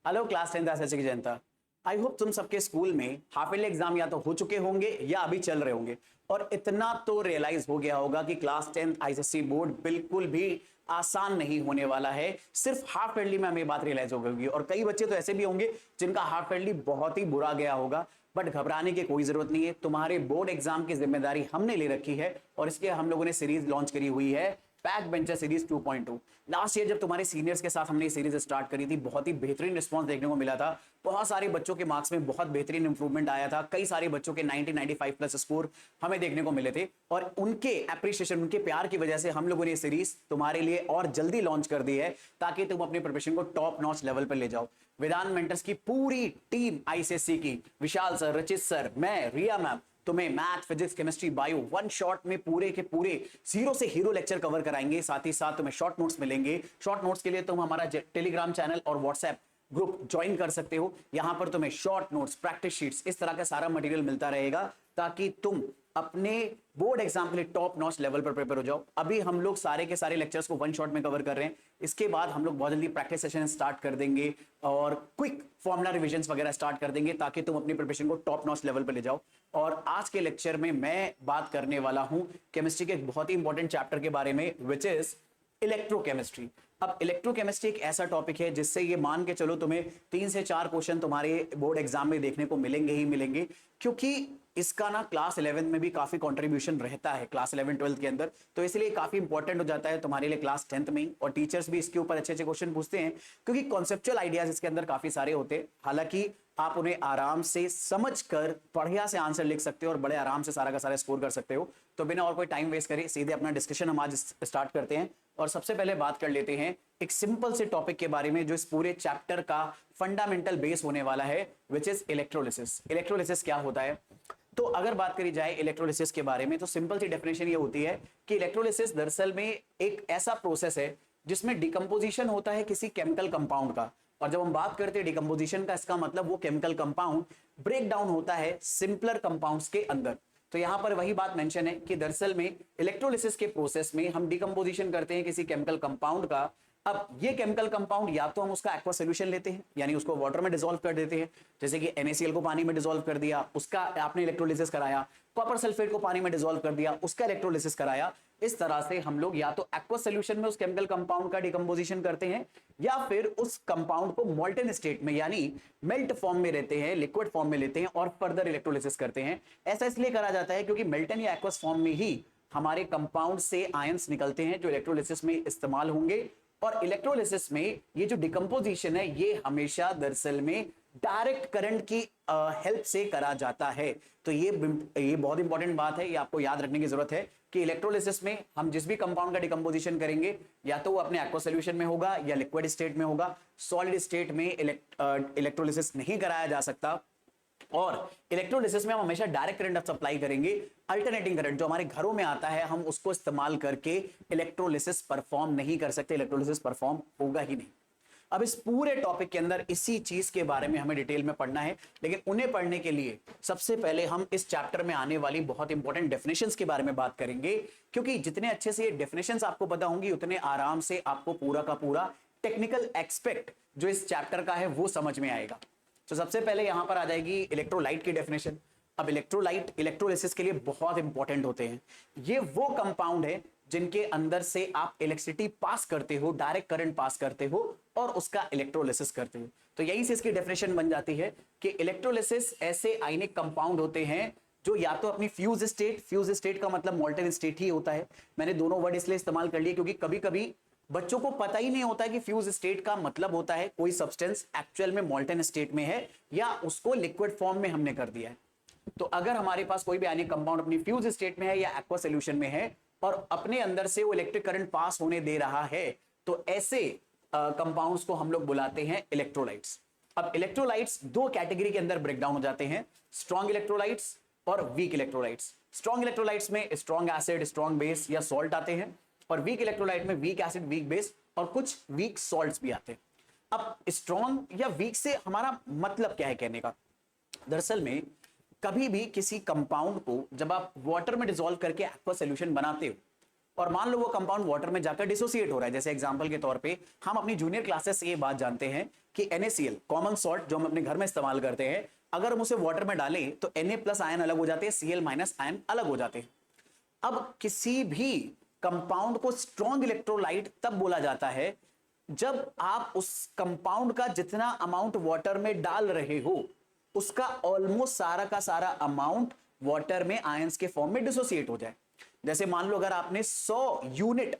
Hello class 10th SSC की जनता। I hope तुम सबके स्कूल में हाफ ईयरली एग्जाम या तो हो चुके होंगे या अभी चल रहे होंगे और इतना तो रियलाइज हो गया होगा कि क्लास 10th आईसीएसई बोर्ड बिल्कुल भी आसान नहीं होने वाला है। सिर्फ हाफ ईयरली में हमें बात रियलाइज हो गई और कई बच्चे तो ऐसे भी होंगे जिनका हाफ ईयरली बहुत ही बुरा गया होगा। बट घबराने की कोई जरूरत नहीं है, तुम्हारे बोर्ड एग्जाम की जिम्मेदारी हमने ले रखी है और इसके हम लोगों ने सीरीज लॉन्च करी हुई है, back bencher series 2.2। Last year जब तुम्हारे सीनियर्स के साथ हमने ये सीरीज स्टार्ट करी थी, बहुत ही बेहतरीन रिस्पांस देखने को मिला था। बहुत सारे बच्चों के मार्क्स में बहुत बेहतरीन इंप्रूवमेंट आया था। कई सारे बच्चों के 90 95 प्लस स्कोर हमें देखने को मिले थे और उनके एप्रिसिएशन, उनके प्यार की वजह से हम लोगों ने ये सीरीज तुम्हारे लिए और जल्दी लॉन्च कर दी है ताकि तुम अपने प्रिपरेशन को टॉप नॉच लेवल पर ले जाओ। वेदांत मेंटर्स की पूरी टीम आईसीएसई की, विशाल सर, रचित सर, मैं, रिया मैम, तुम्हें math, physics, chemistry, bio one shot में पूरे के पूरे जीरो से हीरो लेक्चर कवर कराएंगे। साथ ही साथ तुम्हें शॉर्ट नोट्स मिलेंगे। शॉर्ट नोट्स के लिए तुम हमारा टेलीग्राम चैनल और व्हाट्सएप ग्रुप ज्वाइन कर सकते हो। यहां पर तुम्हें शॉर्ट नोट्स, प्रैक्टिस शीट्स, इस तरह का सारा मटेरियल मिलता रहेगा ताकि तुम अपने बोर्ड एग्जाम के लिए टॉप नॉच लेवल पर प्रिपेयर हो जाओ। अभी हम लोग सारे के सारे लेक्चर्स को वन शॉट में कवर कर रहे हैं। इसके बाद हम लोग बहुत जल्दी प्रैक्टिस सेशन स्टार्ट कर देंगे और क्विक फॉर्मुला रिविजन्स वगैरह स्टार्ट कर देंगे ताकि तुम अपनी प्रिपरेशन को टॉप नॉच लेवल पर ले जाओ। और आज के लेक्चर में मैं बात करने वाला हूं केमिस्ट्री के एक बहुत ही इंपॉर्टेंट चैप्टर के बारे में, विच इज इलेक्ट्रोकेमिस्ट्री। अब इलेक्ट्रोकेमिस्ट्री एक ऐसा टॉपिक है जिससे ये मान के चलो तुम्हें 3 से 4 क्वेश्चन तुम्हारे बोर्ड एग्जाम में देखने को मिलेंगे ही मिलेंगे, क्योंकि इसका ना क्लास 11 में भी काफी कंट्रीब्यूशन रहता है, क्लास 11 12 के अंदर। तो इसलिए काफी इंपॉर्टेंट हो जाता है तुम्हारे लिए क्लास 10th में। और टीचर्स भी इसके ऊपर अच्छे अच्छे क्वेश्चन पूछते हैं क्योंकि कॉन्सेप्चुअल आइडियाज इसके अंदर काफी सारे होते हैं। हालांकि आप उन्हें आराम से समझकर बढ़िया से आंसर लिख सकते हो और बड़े आराम से सारा का सारा स्कोर कर सकते हो। तो बिना और कोई टाइम वेस्ट करे सीधे अपना डिस्कशन हम आज स्टार्ट करते हैं। और सबसे पहले बात कर लेते हैं एक सिंपल से टॉपिक के बारे में जो इस पूरे चैप्टर का फंडामेंटल बेस होने वाला है, विच इज इलेक्ट्रोलिसिस। इलेक्ट्रोलिसिस क्या होता है? तो अगर बात करी जाए इलेक्ट्रोलिसिस के बारे में तो सिंपल सी डेफिनेशन ये होती है कि इलेक्ट्रोलिसिस दरअसल में एक ऐसा प्रोसेस है जिसमें डिकम्पोजिशन होता है किसी केमिकल कंपाउंड का। और जब हम बात करते हैं डिकम्पोजिशन का, इसका मतलब वो केमिकल कंपाउंड ब्रेक डाउन होता है सिंपलर कंपाउंड्स के अंदर। तो यहां पर वही बात मेंशन है कि दरअसल में इलेक्ट्रोलिसिस के प्रोसेस में हम डिकम्पोजिशन करते हैं किसी केमिकल कंपाउंड का। अब ये केमिकल कंपाउंड या तो हम उसका एक्वा सॉल्यूशन लेते हैं, यानी उसको वाटर में डिसॉल्व कर देते हैं, जैसे कि NaCl को पानी में डिसॉल्व कर दिया, उसका आपने इलेक्ट्रोलिसिस कराया। कॉपर सल्फेट को पानी में डिसॉल्व कर दिया, उसका इलेक्ट्रोलिसिस कराया। इस तरह से हम लोग या तो एक्वा सॉल्यूशन में उस केमिकल कंपाउंड का डिकम्पोजिशन करते हैं या फिर उस कंपाउंड को मोल्टन स्टेट में यानी मेल्ट फॉर्म में रहते हैं, लिक्विड फॉर्म में लेते हैं और फर्दर इलेक्ट्रोलिसिस करते हैं। ऐसा इसलिए करा जाता है क्योंकि मेल्टन या एक्वस फॉर्म में ही हमारे कंपाउंड से आयंस निकलते हैं जो इलेक्ट्रोलिसिस में इस्तेमाल होंगे। और इलेक्ट्रोलिसिस में ये जो डिकम्पोजिशन है ये हमेशा दरअसल में डायरेक्ट करंट की हेल्प से करा जाता है। तो ये बहुत इंपॉर्टेंट बात है, ये आपको याद रखने की जरूरत है कि इलेक्ट्रोलिसिस में हम जिस भी कंपाउंड का डिकम्पोजिशन करेंगे या तो वो अपने एक्वा सॉल्यूशन में होगा या लिक्विड स्टेट में होगा। सॉलिड स्टेट में इलेक्ट्रोलिसिस नहीं कराया जा सकता। और इलेक्ट्रोलिसिस में हम हमेशा डायरेक्ट करंट सप्लाई करेंगे। अल्टरनेटिंग करंट जो हमारे घरों में आता है हम उसको इस्तेमाल करके इलेक्ट्रोलिसिस परफॉर्म नहीं कर सकते, इलेक्ट्रोलिसिस परफॉर्म होगा ही नहीं। अब इस पूरे टॉपिक के अंदर इसी चीज के बारे में हमें डिटेल में पढ़ना है, लेकिन उन्हें पढ़ने के लिए सबसे पहले हम इस चैप्टर में आने वाली बहुत इंपॉर्टेंट डेफिनेशंस के बारे में बात करेंगे, क्योंकि जितने अच्छे से ये डेफिनेशंस आपको पता होंगी उतने आराम से आपको पूरा का पूरा टेक्निकल एक्सपेक्ट जो इस चैप्टर का है वो समझ में आएगा। तो सबसे पहले यहां पर आ जाएगी इलेक्ट्रोलाइट की डेफिनेशन। अब इलेक्ट्रोलाइट इलेक्ट्रोलिसिस के लिए बहुत इंपॉर्टेंट होते हैं। ये वो कंपाउंड है जिनके अंदर से आप इलेक्ट्रिसिटी पास करते हो, डायरेक्ट करंट पास करते हो और उसका इलेक्ट्रोलिसिस करते हो। तो यही से इसकी डेफिनेशन बन जाती है कि इलेक्ट्रोलिसिस ऐसे आयनिक कंपाउंड होते हैं जो या तो अपनी फ्यूज स्टेट का मतलब मोल्टन स्टेट ही होता है। मैंने दोनों वर्ड इसलिए इस्तेमाल कर लिए क्योंकि कभी कभी बच्चों को पता ही नहीं होता है कि फ्यूज स्टेट का मतलब होता है कोई सब्सटेंस एक्चुअल में मोल्टन स्टेट में है या उसको लिक्विड फॉर्म में हमने कर दिया है। तो अगर हमारे पास कोई भी आयनिक कंपाउंड अपनी फ्यूज स्टेट में है या एक्वा सॉल्यूशन में है और अपने अंदर से वो इलेक्ट्रिक करंट पास होने दे रहा है तो ऐसे कंपाउंड्स को हम लोग बुलाते हैं इलेक्ट्रोलाइट्स। अब इलेक्ट्रोलाइट्स दो कैटेगरी के अंदर ब्रेकडाउन हो जाते हैं, स्ट्रॉन्ग इलेक्ट्रोलाइट्स और वीक इलेक्ट्रोलाइट्स। स्ट्रॉन्ग इलेक्ट्रोलाइट्स में स्ट्रॉन्ग एसिड, स्ट्रॉन्ग बेस या सॉल्ट आते हैं और वीक इलेक्ट्रोलाइट में वीक एसिड, वीक बेस और कुछ वीक सॉल्ट्स भी आते हैं। अब स्ट्रॉन्ग या वीक से हमारा मतलब क्या है कहने का? दरअसल में कभी भी किसी कंपाउंड को जब आप वाटर में डिसॉल्व करके एक्वा सॉल्यूशन बनाते हो और मान लो वो कंपाउंड वाटर में जाकर डिसोसिएट हो रहा है। जैसे एग्जांपल के तौर पे हम अपनी जूनियर क्लासेस से ये बात जानते हैं कि NaCl कॉमन सॉल्ट जो हम अपने घर में इस्तेमाल करते हैं, अगर हम उसे वाटर में डालें तो Na+ आयन अलग हो जाते हैं, Cl- आयन अलग हो जाते हैं। अब किसी भी कंपाउंड को स्ट्रॉन्ग इलेक्ट्रोलाइट तब बोला जाता है जब आप उस कंपाउंड का जितना अमाउंट वाटर में डाल रहे हो उसका ऑलमोस्ट सारा का सारा अमाउंट वाटर में आयंस के फॉर्म में डिसोसिएट हो जाए। जैसे मान लो अगर आपने 100 यूनिट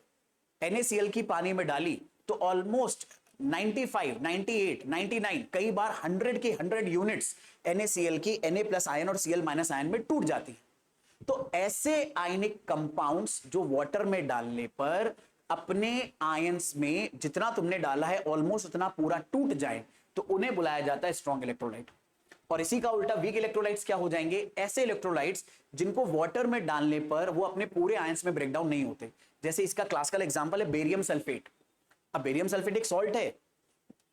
NaCl की पानी में डाली तो ऑलमोस्ट 95, 98, 99, कई बार 100 की 100 यूनिट्स NaCl की Na+ आयन और Cl- आयन में टूट जाती है। तो ऐसे आयनिक कंपाउंड्स जो वाटर में डालने पर अपने आयंस में जितना तुमने डाला है ऑलमोस्ट उतना पूरा टूट जाए तो उन्हें बुलाया जाता है स्ट्रॉन्ग इलेक्ट्रोलाइट। और इसी का उल्टा वीक इलेक्ट्रोलाइट्स क्या हो जाएंगे? ऐसे इलेक्ट्रोलाइट्स जिनको वाटर में डालने पर वो अपने पूरे आयंस में ब्रेकडाउन नहीं होते। जैसे इसका क्लासिकल एग्जांपल है बेरियम सल्फेट। अब बेरियम सल्फेट एक सॉल्ट है,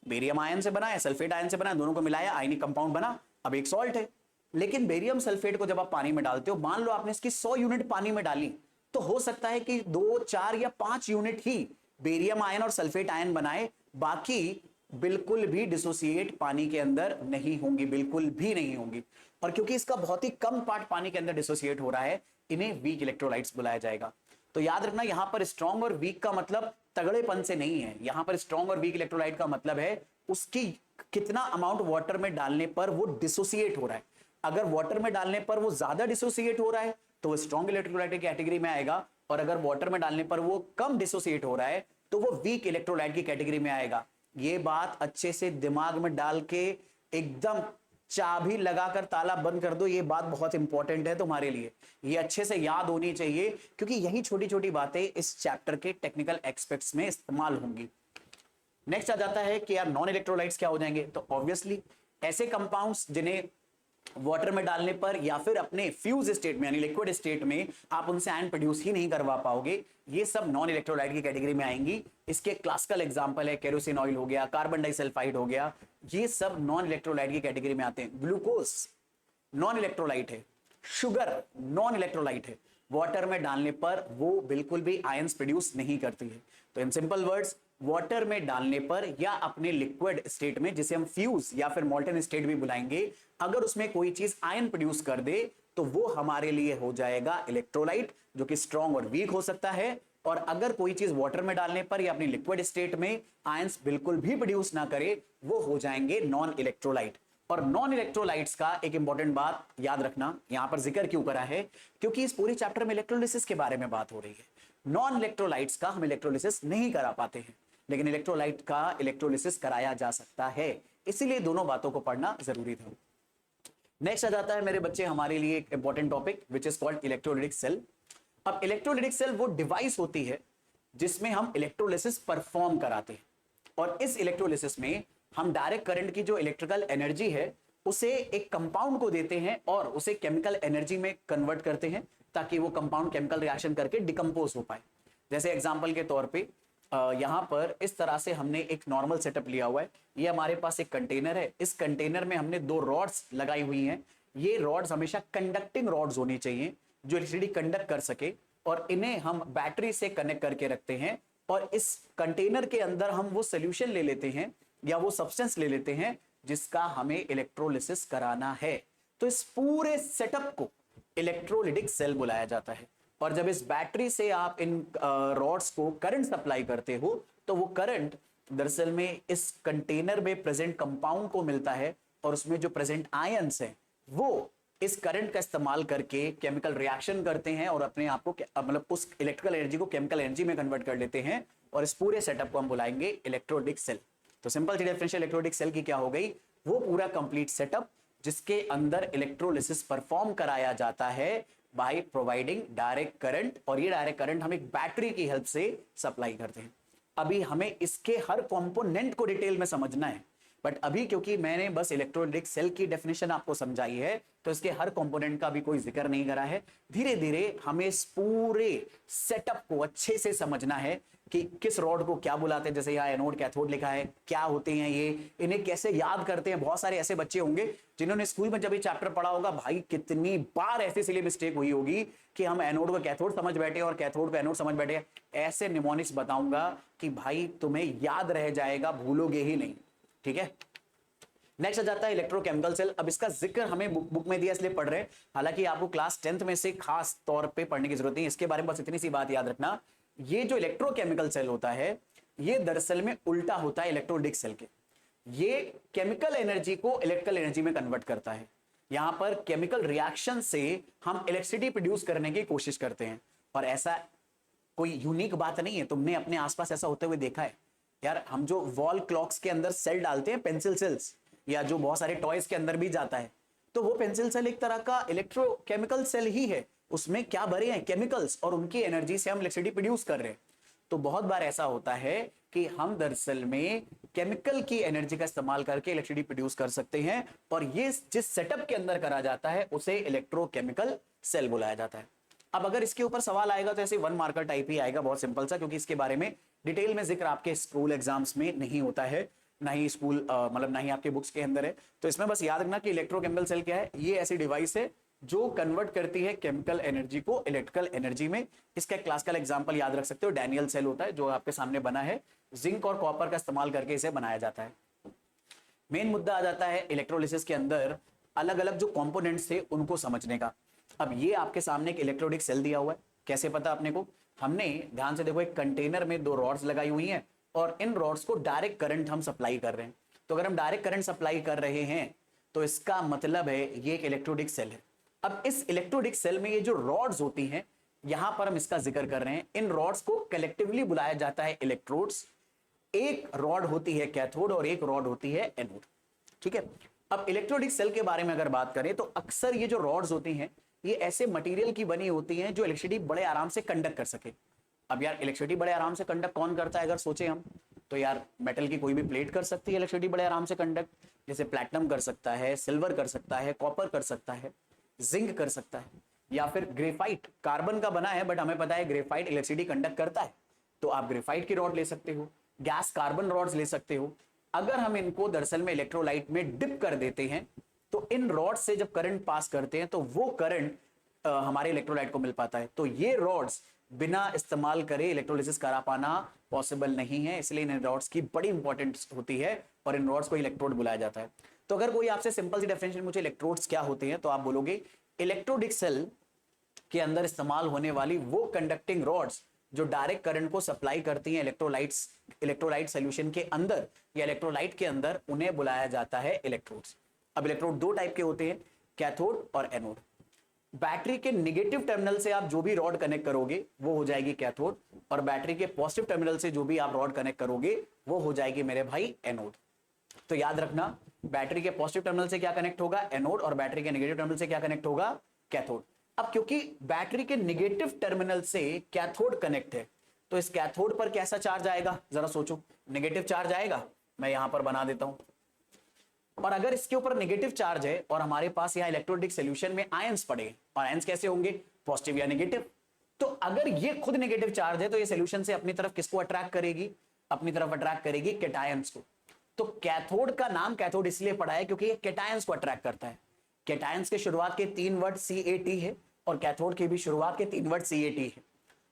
बेरियम आयन से बना है, सल्फेट आयन से बना है, दोनों को मिलाया आयनिक कंपाउंड बना, अब एक सॉल्ट है। लेकिन बेरियम सल्फेट को जब आप पानी में डालते हो, मान लो आपने इसकी 100 यूनिट पानी में डाली तो हो सकता है कि 2, 4 या 5 यूनिट ही बेरियम आयन और सल्फेट आयन बनाए, बाकी बिल्कुल भी डिसोसिएट पानी के अंदर नहीं होंगी, बिल्कुल भी नहीं होंगी। और क्योंकि इसका बहुत ही कम पार्ट पानी के अंदर डिसोसिएट हो रहा है, इन्हें वीक इलेक्ट्रोलाइट्स बुलाया जाएगा। तो याद रखना यहां पर स्ट्रॉन्ग और वीक का मतलब तगड़ेपन से नहीं है, यहां पर स्ट्रॉन्ग और वीक इलेक्ट्रोलाइट का मतलब है उसकी कितना अमाउंट वाटर में डालने पर वो डिसोसिएट हो रहा है। अगर वाटर में डालने पर वो ज्यादा डिसोसिएट हो रहा है तो वो स्ट्रॉन्ग इलेक्ट्रोलाइट की कैटेगरी में आएगा, और अगर वाटर में डालने पर वो कम डिसोसिएट हो रहा है तो वो वीक इलेक्ट्रोलाइट की कैटेगरी में आएगा। ये बात अच्छे से दिमाग में डाल के एकदम चाबी लगाकर ताला बंद कर दो, ये बात बहुत इंपॉर्टेंट है तुम्हारे लिए, ये अच्छे से याद होनी चाहिए क्योंकि यही छोटी छोटी बातें इस चैप्टर के टेक्निकल एस्पेक्ट्स में इस्तेमाल होंगी। नेक्स्ट आ जाता है कि यार नॉन इलेक्ट्रोलाइट्स क्या हो जाएंगे? तो ऑब्वियसली ऐसे कंपाउंड्स जिन्हें वाटर में डालने पर या फिर अपने फ्यूज स्टेट में यानी लिक्विड स्टेट में आप उनसे आयन प्रोड्यूस ही नहीं करवा पाओगे, ये सब नॉन इलेक्ट्रोलाइट की कैटेगरी में आएंगी। इसके क्लासिकल एग्जांपल है केरोसिन ऑयल हो गया, कार्बन डाइसल्फाइड हो गया, ये सब नॉन इलेक्ट्रोलाइट की कैटेगरी में आते हैं। ग्लूकोज नॉन इलेक्ट्रोलाइट है, शुगर नॉन इलेक्ट्रोलाइट है, वाटर में डालने पर वो बिल्कुल भी आयंस प्रोड्यूस नहीं करती है। तो इन सिंपल वर्ड्स, वाटर में डालने पर या अपने लिक्विड स्टेट में जिसे हम फ्यूज या फिर मोल्टन स्टेट भी बुलाएंगे, अगर उसमें कोई चीज आयन प्रोड्यूस कर दे तो वो हमारे लिए हो जाएगा इलेक्ट्रोलाइट, जो कि स्ट्रॉन्ग और वीक हो सकता है। और अगर कोई चीज वाटर में डालने पर या अपनी लिक्विड स्टेट में आयंस बिल्कुल भी प्रोड्यूस ना करे, वो हो जाएंगे नॉन इलेक्ट्रोलाइट। और नॉन इलेक्ट्रोलाइट्स का एक इंपॉर्टेंट बात याद रखना, यहां पर जिक्र क्यों करा है, क्योंकि इस पूरी चैप्टर में इलेक्ट्रोलिसिस के बारे में बात हो रही है। नॉन इलेक्ट्रोलाइट्स का हम इलेक्ट्रोलिसिस नहीं करा पाते हैं, लेकिन इलेक्ट्रोलाइट का इलेक्ट्रोलिसिस कराया जा सकता है, इसीलिए दोनों बातों को पढ़ना जरूरी था। नेक्स्ट आ जाता है मेरे बच्चे हमारे लिए एक important topic which is called electrolytic cell. अब इलेक्ट्रोलिटिक सेल वो डिवाइस होती है जिसमें हम इलेक्ट्रोलिसिस परफॉर्म कराते हैं, और इस इलेक्ट्रोलिसिस में हम डायरेक्ट करंट की जो इलेक्ट्रिकल एनर्जी है उसे एक कंपाउंड को देते हैं और उसे केमिकल एनर्जी में कन्वर्ट करते हैं ताकि वो कंपाउंड केमिकल रिएक्शन करके डिकम्पोज हो पाए। जैसे एग्जांपल के तौर पे यहां पर इस तरह से हमने एक नॉर्मल सेटअप लिया हुआ है, ये हमारे पास एक कंटेनर है, इस कंटेनर में हमने 2 रॉड्स लगाई हुई हैं। ये रॉड्स हमेशा कंडक्टिंग रॉड्स होनी चाहिए जो इलेक्ट्रिसिटी कंडक्ट कर सके, और इन्हें हम बैटरी से कनेक्ट करके रखते हैं, और इस कंटेनर के अंदर हम वो सोल्यूशन ले लेते हैं या वो सब्सटेंस ले लेते हैं जिसका हमें इलेक्ट्रोलिसिस कराना है। तो इस पूरे सेटअप को इलेक्ट्रोलिटिक सेल बुलाया जाता है। और जब इस बैटरी से आप इन रॉड्स को करंट सप्लाई करते हो तो वो करंट दरअसल में इस कंटेनर में प्रेजेंट कंपाउंड को मिलता है, और उसमें जो प्रेजेंट आयंस हैं वो इस करंट का इस्तेमाल करके केमिकल रिएक्शन करते हैं और अपने आप को मतलब उस इलेक्ट्रिकल एनर्जी को केमिकल एनर्जी में कन्वर्ट कर लेते हैं, और इस पूरे सेटअप को हम बुलाएंगे इलेक्ट्रोलिटिक सेल। तो सिंपल सी डेफिनेशन इलेक्ट्रोलिटिक सेल की क्या हो गई? वो पूरा कंप्लीट सेटअप जिसके अंदर इलेक्ट्रोलिसिस परफॉर्म कराया जाता है बाय प्रोवाइडिंग डायरेक्ट करंट, और ये डायरेक्ट करंट हम एक बैटरी की हेल्प से सप्लाई करते हैं। अभी हमें इसके हर कंपोनेंट को डिटेल में समझना है, बट अभी क्योंकि मैंने बस इलेक्ट्रोलिटिक सेल की डेफिनेशन आपको समझाई है तो इसके हर कंपोनेंट का भी कोई जिक्र नहीं करा है। धीरे धीरे हमें इस पूरे सेटअप को अच्छे से समझना है कि किस रॉड को क्या बुलाते हैं, जैसे यहाँ एनोड कैथोड लिखा है, क्या होते हैं ये, इन्हें कैसे याद करते हैं। बहुत सारे ऐसे बच्चे होंगे जिन्होंने स्कूल में जब ये चैप्टर पढ़ा होगा, भाई कितनी बार ऐसी सिली मिस्टेक हुई होगी कि हम एनोड को कैथोड समझ बैठे और कैथोड को एनोड समझ बैठे। ऐसे निमोनिक्स बताऊंगा कि भाई तुम्हें याद रह जाएगा, भूलोगे ही नहीं। ठीक है, नेक्स्ट आ जाता है इलेक्ट्रोकेमिकल सेल। अब इसका जिक्र हमें बुक में दिया इसलिए पढ़ रहे हैं, हालांकि आपको क्लास 10th में से खास तौर पे पढ़ने की जरूरत नहीं, इसके बारे में बस इतनी सी बात याद रखना, ये जो इलेक्ट्रोकेमिकल सेल होता है ये दरअसल में उल्टा होता है इलेक्ट्रोलिटिक सेल के। ये केमिकल एनर्जी को इलेक्ट्रिकल एनर्जी में कन्वर्ट करता है। यहां पर केमिकल रिएक्शन से हम इलेक्ट्रिसिटी प्रोड्यूस करने की कोशिश करते हैं, और ऐसा कोई यूनिक बात नहीं है, तुमने अपने आसपास ऐसा होते हुए देखा है यार। हम जो वॉल क्लॉक्स के अंदर सेल डालते हैं, पेंसिल सेल्स, या जो बहुत सारे टॉयज के अंदर भी जाता है, तो वो पेंसिल सेल एक तरह का इलेक्ट्रोकेमिकल सेल ही है। उसमें क्या भरे हैं, केमिकल्स, और उनकी एनर्जी से हम इलेक्ट्रिसिटी प्रोड्यूस कर रहे हैं। तो बहुत बार ऐसा होता है कि हम दरअसल में केमिकल की एनर्जी का इस्तेमाल करके इलेक्ट्रिसिटी प्रोड्यूस कर सकते हैं, और ये जिस सेटअप के अंदर करा जाता है उसे इलेक्ट्रोकेमिकल सेल बुलाया जाता है। अब अगर इसके ऊपर सवाल आएगा तो ऐसे 1 मार्कर टाइप ही आएगा, बहुत सिंपल सा, क्योंकि इसके बारे में डिटेल में जिक्र आपके स्कूल एग्जाम्स में नहीं होता है, ना ही स्कूल मतलब ना ही आपके बुक्स के अंदर है। तो इसमें बस याद रखना कि इलेक्ट्रोकेमिकल सेल क्या है। ये ऐसी डिवाइस है जो कन्वर्ट करती है केमिकल एनर्जी को इलेक्ट्रिकल एनर्जी में। इसका क्लासिकल एग्जांपल याद रख सकते हो, डैनियल सेल होता है जो आपके सामने बना है, जिंक और कॉपर का इस्तेमाल करके इसे बनाया जाता है। मेन मुद्दा आ जाता है इलेक्ट्रोलिसिस के अंदर अलग अलग जो कंपोनेंट्स थे उनको समझने का। अब ये आपके सामने एक इलेक्ट्रोलिटिक सेल दिया हुआ है, कैसे पता अपने को, हमने ध्यान से देखो, एक कंटेनर में 2 रॉड्स लगाई हुई हैं, और इन रॉड्स को डायरेक्ट करंट हम सप्लाई कर रहे हैं। तो अगर हम डायरेक्ट करंट सप्लाई कर रहे हैं तो इसका मतलब है ये एक इलेक्ट्रोलिटिक सेल है। अब इस इलेक्ट्रोलिटिक सेल में ये जो रॉड्स होती हैं, यहां पर हम इसका जिक्र कर रहे हैं, इन रॉड्स को कलेक्टिवली बुलाया जाता है इलेक्ट्रोड्स। एक रॉड होती है कैथोड और एक रॉड होती है एनोड। ठीक है, अब इलेक्ट्रोलिटिक सेल के बारे में अगर बात करें तो अक्सर ये जो रॉड्स होती हैं ये ऐसे मटेरियल की बनी होती हैं जो इलेक्ट्रिसिटी बड़े आराम से कंडक्ट कर सके। अब यार इलेक्ट्रिसिटी बड़े आराम से कंडक्ट कौन करता है, अगर सोचे हम, तो यार मेटल की कोई भी प्लेट कर सकती है इलेक्ट्रिसिटी बड़े आराम से कंडक्ट, जैसे प्लैटिनम कर सकता है, सिल्वर कर सकता है, कॉपर कर सकता है, जिंक कर सकता है, या फिर ग्रेफाइट कार्बन का बना है बट हमें पता है ग्रेफाइट इलेक्ट्रिसिटी कंडक्ट करता है, तो आप ग्रेफाइट की रॉड ले सकते हो, गैस कार्बन रॉड्स ले सकते हो। अगर हम इनको दरअसल में इलेक्ट्रोलाइट में डिप कर देते हैं तो इन रॉड से जब करंट पास करते हैं तो वो करंट हमारे इलेक्ट्रोलाइट को मिल पाता है। तो ये रॉड्स बिना इस्तेमाल करे इलेक्ट्रोलिसिस करा पाना पॉसिबल नहीं है, इसलिए इन रॉड्स की बड़ी इंपॉर्टेंस होती है और इन रॉड्स को इलेक्ट्रोड बुलाया जाता है। तो अगर कोई आपसे सिंपल सी डेफिनेशन पूछे इलेक्ट्रोड्स क्या होते हैं, तो आप बोलोगे इलेक्ट्रोलिटिक सेल के अंदर इस्तेमाल होने वाली वो कंडक्टिंग रॉड्स जो डायरेक्ट करंट को सप्लाई करती हैं इलेक्ट्रोलाइट सॉल्यूशन के अंदर या इलेक्ट्रोलाइट के अंदर, उन्हें बुलाया जाता है इलेक्ट्रोड्स। अब इलेक्ट्रोड 2 टाइप के होते हैं, कैथोड और एनोड। बैटरी के नेगेटिव टर्मिनल से आप जो भी रॉड कनेक्ट करोगे वो हो जाएगी कैथोड, और बैटरी के पॉजिटिव टर्मिनल से जो भी आप रॉड कनेक्ट करोगे वो हो जाएगी मेरे भाई एनोड। तो याद रखना, बैटरी के पॉजिटिव टर्मिनल से क्या कनेक्ट होगा, एनोड, और बैटरी के नेगेटिव टर्मिनल से क्या कनेक्ट होगा, कैथोड। अब क्योंकि बैटरी के नेगेटिव टर्मिनल से कैथोड कनेक्ट है, तो इस कैथोड पर कैसा चार्ज आएगा, जरा सोचो, नेगेटिव चार्ज आएगा। मैं यहां पर बना देता हूं, और अगर इसके ऊपर नेगेटिव चार्ज है और हमारे पास यहाँ इलेक्ट्रोलिटिक सॉल्यूशन में आयंस पड़े, और आयंस कैसे होंगे, पॉजिटिव या नेगेटिव, तो अगर ये खुद नेगेटिव चार्ज है तो ये सॉल्यूशन से अपनी तरफ किसको अट्रैक्ट करेगी, अपनी तरफ अट्रैक्ट करेगी कैटायंस को। तो कैथोड का नाम कैथोड इसलिए पड़ा है क्योंकि ये कैटायंस को अट्रैक्ट करता है। कैटायंस के शुरुआत के 3 वर्ड CAT है और कैथोड के भी शुरुआत के 3 वर्ड CAT है।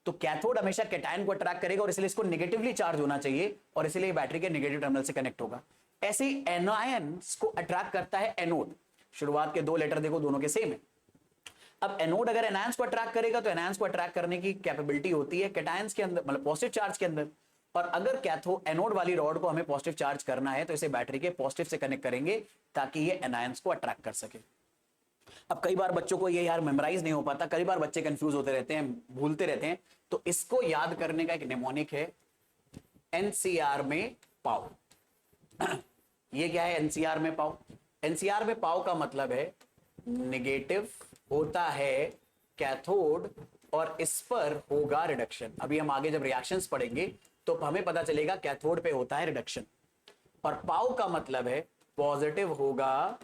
तो कैथोड हमेशा कैटायन को अट्रैक्ट करेगा और इसलिए इसको नेगेटिवली चार्ज होना चाहिए, और इसलिए बैटरी के नेगेटिव टर्मिनल से कनेक्ट होगा। ऐसे ही एनायंस को अट्रैक्ट करता है एनोड, शुरुआत के 2 लेटर देखो दोनों के सेम है। अब एनोड अगर एनायंस को अट्रैक्ट करेगा तो एनायंस को अट्रैक्ट करने की कैपेबिलिटी होती है कैटायंस के अंदर, मतलब पॉजिटिव चार्ज के अंदर, और अगर कैथोड एनोड वाली रॉड को हमें पॉजिटिव चार्ज करना है तो इसे बैटरी के पॉजिटिव से कनेक्ट करेंगे ताकि ये एनायंस को अट्रैक्ट कर सके। अब कई बार बच्चों को ये यार मेमोराइज नहीं हो पाता, कई बार बच्चे कंफ्यूज होते रहते हैं, भूलते रहते हैं, तो इसको याद करने का एक निमोनिक है एनसीआर में पाओ। ये क्या है एनसीआर में पाओ, एनसीआर में पाओ का मतलब है नेगेटिव होता है कैथोड और इस पर होगा रिडक्शन। अभी हम आगे जब रिएक्शंस पढ़ेंगे तो हमें पता चलेगा कैथोड पे होता है रिडक्शन, और पाओ का मतलब है पॉजिटिव होगा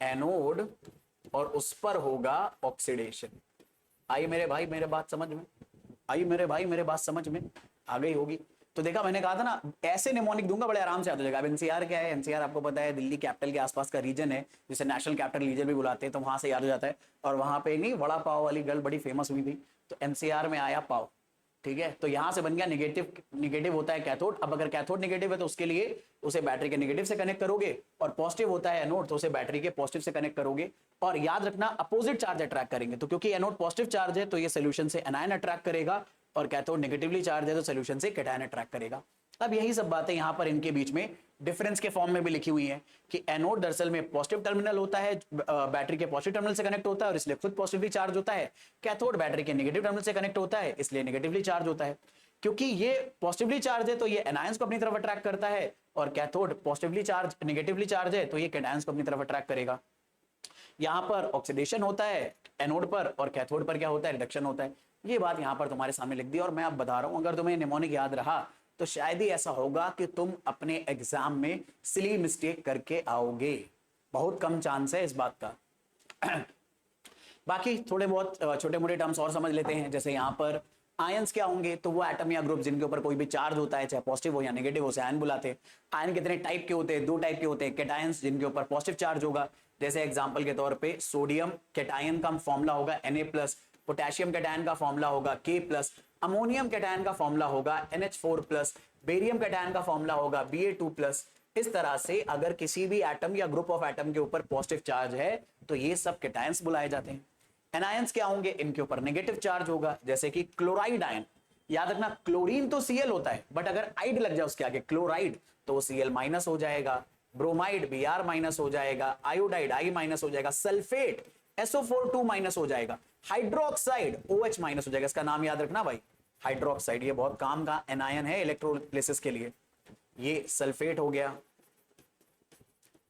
एनोड और उस पर होगा ऑक्सीडेशन। आई मेरे भाई मेरे बात समझ में, आई मेरे भाई मेरे बात समझ में। आ गई होगी। तो देखा, मैंने कहा था ना, ऐसे निमोनिक दूंगा बड़े आराम से याद हो जाएगा। अब एनसीआर क्या है, एनसीआर आपको पता है दिल्ली कैपिटल के आसपास का रीजन है, जिसे नेशनल कैपिटल रीजन भी बुलाते हैं, तो वहां से याद हो जाता है। और वहां पे नहीं, वड़ा पाव वाली गर्ल बड़ी फेमस हुई थी, तो एनसीआर में आया पाव, ठीक है। तो यहां से बन गया निगेटिव, निगेटिव होता है कैथोड। अब अगर कैथोड निगेटिव है तो उसके लिए उसे बैटरी के निगेटिव से कनेक्ट करोगे, और पॉजिटिव होता है एनोड तो उसे बैटरी के पॉजिटिव से कनेक्ट करोगे। और याद रखना, अपोजिट चार्ज अट्रैक्ट करेंगे, तो क्योंकि एनोड पॉजिटिव चार्ज है तो ये सोल्यूशन से एनायन अट्रैक्ट करेगा, और कैथोड नेगेटिवली चार्ज है तो सोल्यूशन से कैटायन अट्रैक्ट करेगा। अब यही सब बातें यहां पर इनके बीच में डिफरेंस के फॉर्म में भी लिखी हुई है कि एनोड दरअसल में पॉजिटिव टर्मिनल होता है, बैटरी के पॉजिटिव टर्मिनल से कनेक्ट होता है और इसलिए खुद पॉजिटिवली चार्ज होता है। कैथोड बैटरी के नेगेटिव टर्मिनल से कनेक्ट होता है, इसलिए नेगेटिवली चार्ज होता है। क्योंकि ये पॉजिटिवली चार्ज है तो ये एनायंस को अपनी तरफ अट्रैक्ट करता है, और cathode positively charge negatively charge है तो ये कैटायंस को अपनी तरफ अट्रैक्ट करेगा। यहां पर ऑक्सीडेशन होता है एनोड पर, और कैथोड पर क्या होता है, रिडक्शन होता है। ये बात यहां पर तुम्हारे सामने लिख दी, और मैं अब बता रहा हूं, अगर तुम्हें निमोनिक याद रहा तो शायद ही ऐसा होगा कि तुम अपने एग्जाम में सिली मिस्टेक करके आओगे, बहुत कम चांस है इस बात का। बाकी थोड़े बहुत छोटे मोटे टर्म्स और समझ लेते हैं। जैसे यहाँ पर आयंस क्या होंगे, तो वो एटम या ग्रुप जिनके ऊपर कोई भी चार्ज होता है, चाहे पॉजिटिव हो या नेगेटिव हो, उसे आयन बुलाते हैं। आयन कितने टाइप के होते हैं, दो टाइप के होते हैं। कैटायंस जिनके ऊपर पॉजिटिव चार्ज होगा, जैसे एग्जांपल के तौर पे सोडियम कैटायन का फॉर्मूला होगा Na+, पोटेशियम कैटायन का फॉर्मूला होगा K+, अमोनियम कैटायन का फॉर्मूला होगा NH4+, बेरियम कैटायन का फॉर्मूला होगा Ba2+। इस तरह से अगर किसी भी एटम या ग्रुप ऑफ एटम के ऊपर पॉजिटिव चार्ज है तो ये सब कैटायंस बुलाए जाते हैं। एनायंस क्या होंगे, इनके ऊपर नेगेटिव चार्ज होगा, जैसे कि क्लोराइड आयन। याद रखना, क्लोरीन तो Cl होता है, बट अगर आइड लग जाए उसके आगे क्लोराइड तो वो Cl- हो जाएगा, ब्रोमाइड Br- हो जाएगा, आयोडाइड I- हो जाएगा, सल्फेट SO4 2- हो जाएगा, हाइड्रोक्साइड OH- हो जाएगा। इसका नाम याद रखना भाई, हाइड्रोक्साइड। ये बहुत काम का एनायन है इलेक्ट्रोलिसिस के लिए। ये सल्फेट हो गया।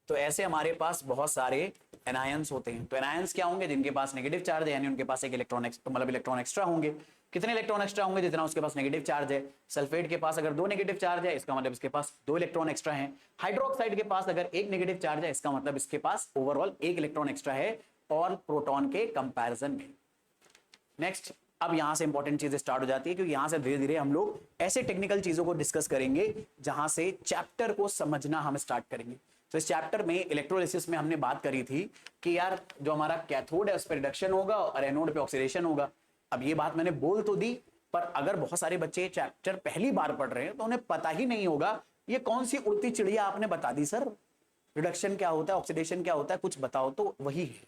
तो ऐसे हमारे पास बहुत सारे एनायंस होते हैं। तो एनायंस क्या होंगे, जिनके पास नेगेटिव चार्ज है, यानी उनके पास एक इलेक्ट्रॉन मतलब इलेक्ट्रॉन एक्स्ट्रा होंगे। कितने इलेक्ट्रॉन एक्स्ट्रा होंगे, जितना उसके पास नेगेटिव चार्ज है। सल्फेट के पास अगर 2 नेगेटिव चार्ज है, इसका मतलब इसके पास 2 इलेक्ट्रॉन एक्स्ट्रा हैं। हाइड्रोक्साइड के पास अगर 1 नेगेटिव चार्ज है, इसका मतलब इसके पास ओवरऑल 1 इलेक्ट्रॉन एक्स्ट्रा है, और प्रोटॉन के कंपैरिजन में। नेक्स्ट, अब यहां से इंपॉर्टेंट चीजें स्टार्ट हो जाती है, क्योंकि यहां से धीरे धीरे हम लोग ऐसे टेक्निकल चीजों को डिस्कस करेंगे जहां से चैप्टर को समझना हम स्टार्ट करेंगे। तो इस चैप्टर में इलेक्ट्रोलिसिस में हमने बात करी थी कि यार जो हमारा कैथोड है उस पर रिडक्शन होगा और एनोड पे ऑक्सीडेशन होगा। अब ये बात मैंने बोल तो दी, पर अगर बहुत सारे बच्चे चैप्टर पहली बार पढ़ रहे हैं तो उन्हें पता ही नहीं होगा ये कौन सी उड़ती चिड़िया आपने बता दी सर, रिडक्शन क्या होता है, ऑक्सीडेशन क्या होता है, कुछ बताओ। तो वही है,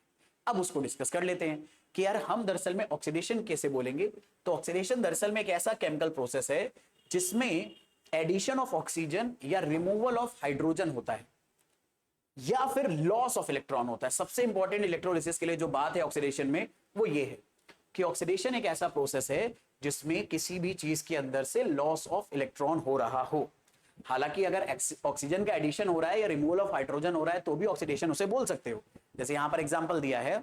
अब उसको डिस्कस कर लेते हैं कि यार हम दरअसल में ऑक्सीडेशन कैसे बोलेंगे। तो ऑक्सीडेशन दरअसल में एक ऐसा केमिकल प्रोसेस है जिसमें एडिशन ऑफ ऑक्सीजन या रिमूवल ऑफ हाइड्रोजन होता है, या फिर लॉस ऑफ इलेक्ट्रॉन होता है। सबसे इंपॉर्टेंट इलेक्ट्रोलिसिस के लिए जो बात है ऑक्सीडेशन में वो ये है कि ऑक्सीडेशन एक ऐसा प्रोसेस है जिसमें किसी भी चीज के अंदर से लॉस ऑफ इलेक्ट्रॉन हो रहा हो। हालांकि अगर ऑक्सीजन का एडिशन हो रहा है या रिमूवल ऑफ हाइड्रोजन हो रहा है तो भी ऑक्सीडेशन उसे बोल सकते हो। जैसे यहां पर एग्जांपल दिया है,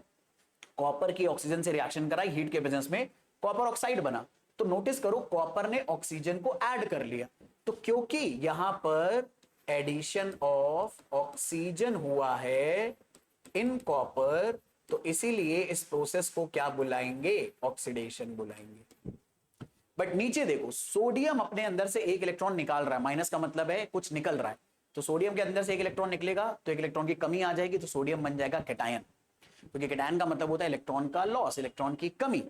कॉपर की ऑक्सीजन से रिएक्शन कराई हीट के प्रेजेंस में, कॉपर ऑक्साइड बना। तो नोटिस करो कॉपर ने ऑक्सीजन को ऐड कर लिया, तो क्योंकि यहां पर एडिशन ऑफ ऑक्सीजन हुआ है इन कॉपर, तो इसीलिए इस प्रोसेस को क्या बुलाएंगे, ऑक्सीडेशन बुलाएंगे। बट नीचे देखो, सोडियम अपने अंदर से 1 इलेक्ट्रॉन निकाल रहा है, माइनस का मतलब है कुछ निकल रहा है। तो सोडियम के अंदर से 1 इलेक्ट्रॉन निकलेगा तो 1 इलेक्ट्रॉन की कमी आ जाएगी, तो सोडियम बन जाएगा कैटायन, क्योंकि कैटायन का मतलब होता है इलेक्ट्रॉन का लॉस, इलेक्ट्रॉन की कमी।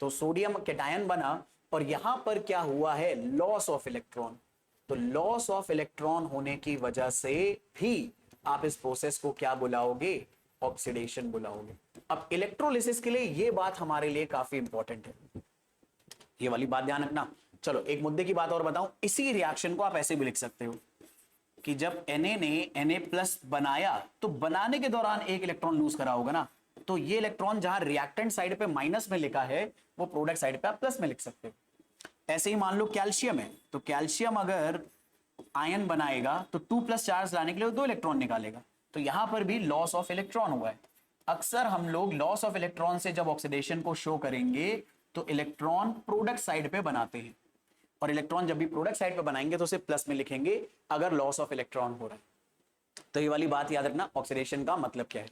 तो सोडियम कैटायन बना, और यहां पर क्या हुआ है, लॉस ऑफ इलेक्ट्रॉन। तो लॉस ऑफ इलेक्ट्रॉन होने की वजह से भी आप इस प्रोसेस को क्या बुलाओगे, ऑक्सीडेशन बुलाओगे। अब इलेक्ट्रोलिसिस के लिए ये बात हमारे लिए काफी इंपॉर्टेंट है, ये वाली बात ध्यान रखना। चलो एक मुद्दे की बात और बताऊं, इसी रिएक्शन को आप ऐसे भी लिख सकते हो कि जब Na ने Na+ बनाया तो बनाने के दौरान 1 इलेक्ट्रॉन लूज करा होगा ना, तो ये इलेक्ट्रॉन जहां रिएक्टेंट साइड पे माइनस में लिखा है वो प्रोडक्ट साइड पे आप प्लस में लिख सकते हो। ऐसे ही मान लो कैल्शियम है, तो कैल्शियम अगर आयन बनाएगा तो 2+ चार्ज लाने के लिए 2 इलेक्ट्रॉन निकालेगा, तो यहां पर भी लॉस ऑफ इलेक्ट्रॉन हुआ है। अक्सर हम लोग लॉस ऑफ इलेक्ट्रॉन से जब ऑक्सीडेशन को शो करेंगे तो इलेक्ट्रॉन प्रोडक्ट साइड पे बनाते हैं, और इलेक्ट्रॉन जब भी प्रोडक्ट साइड पे बनाएंगे तो उसे प्लस में लिखेंगे अगर लॉस ऑफ इलेक्ट्रॉन हो रहा है। तो ये वाली बात याद रखना, ऑक्सीडेशन का मतलब क्या है।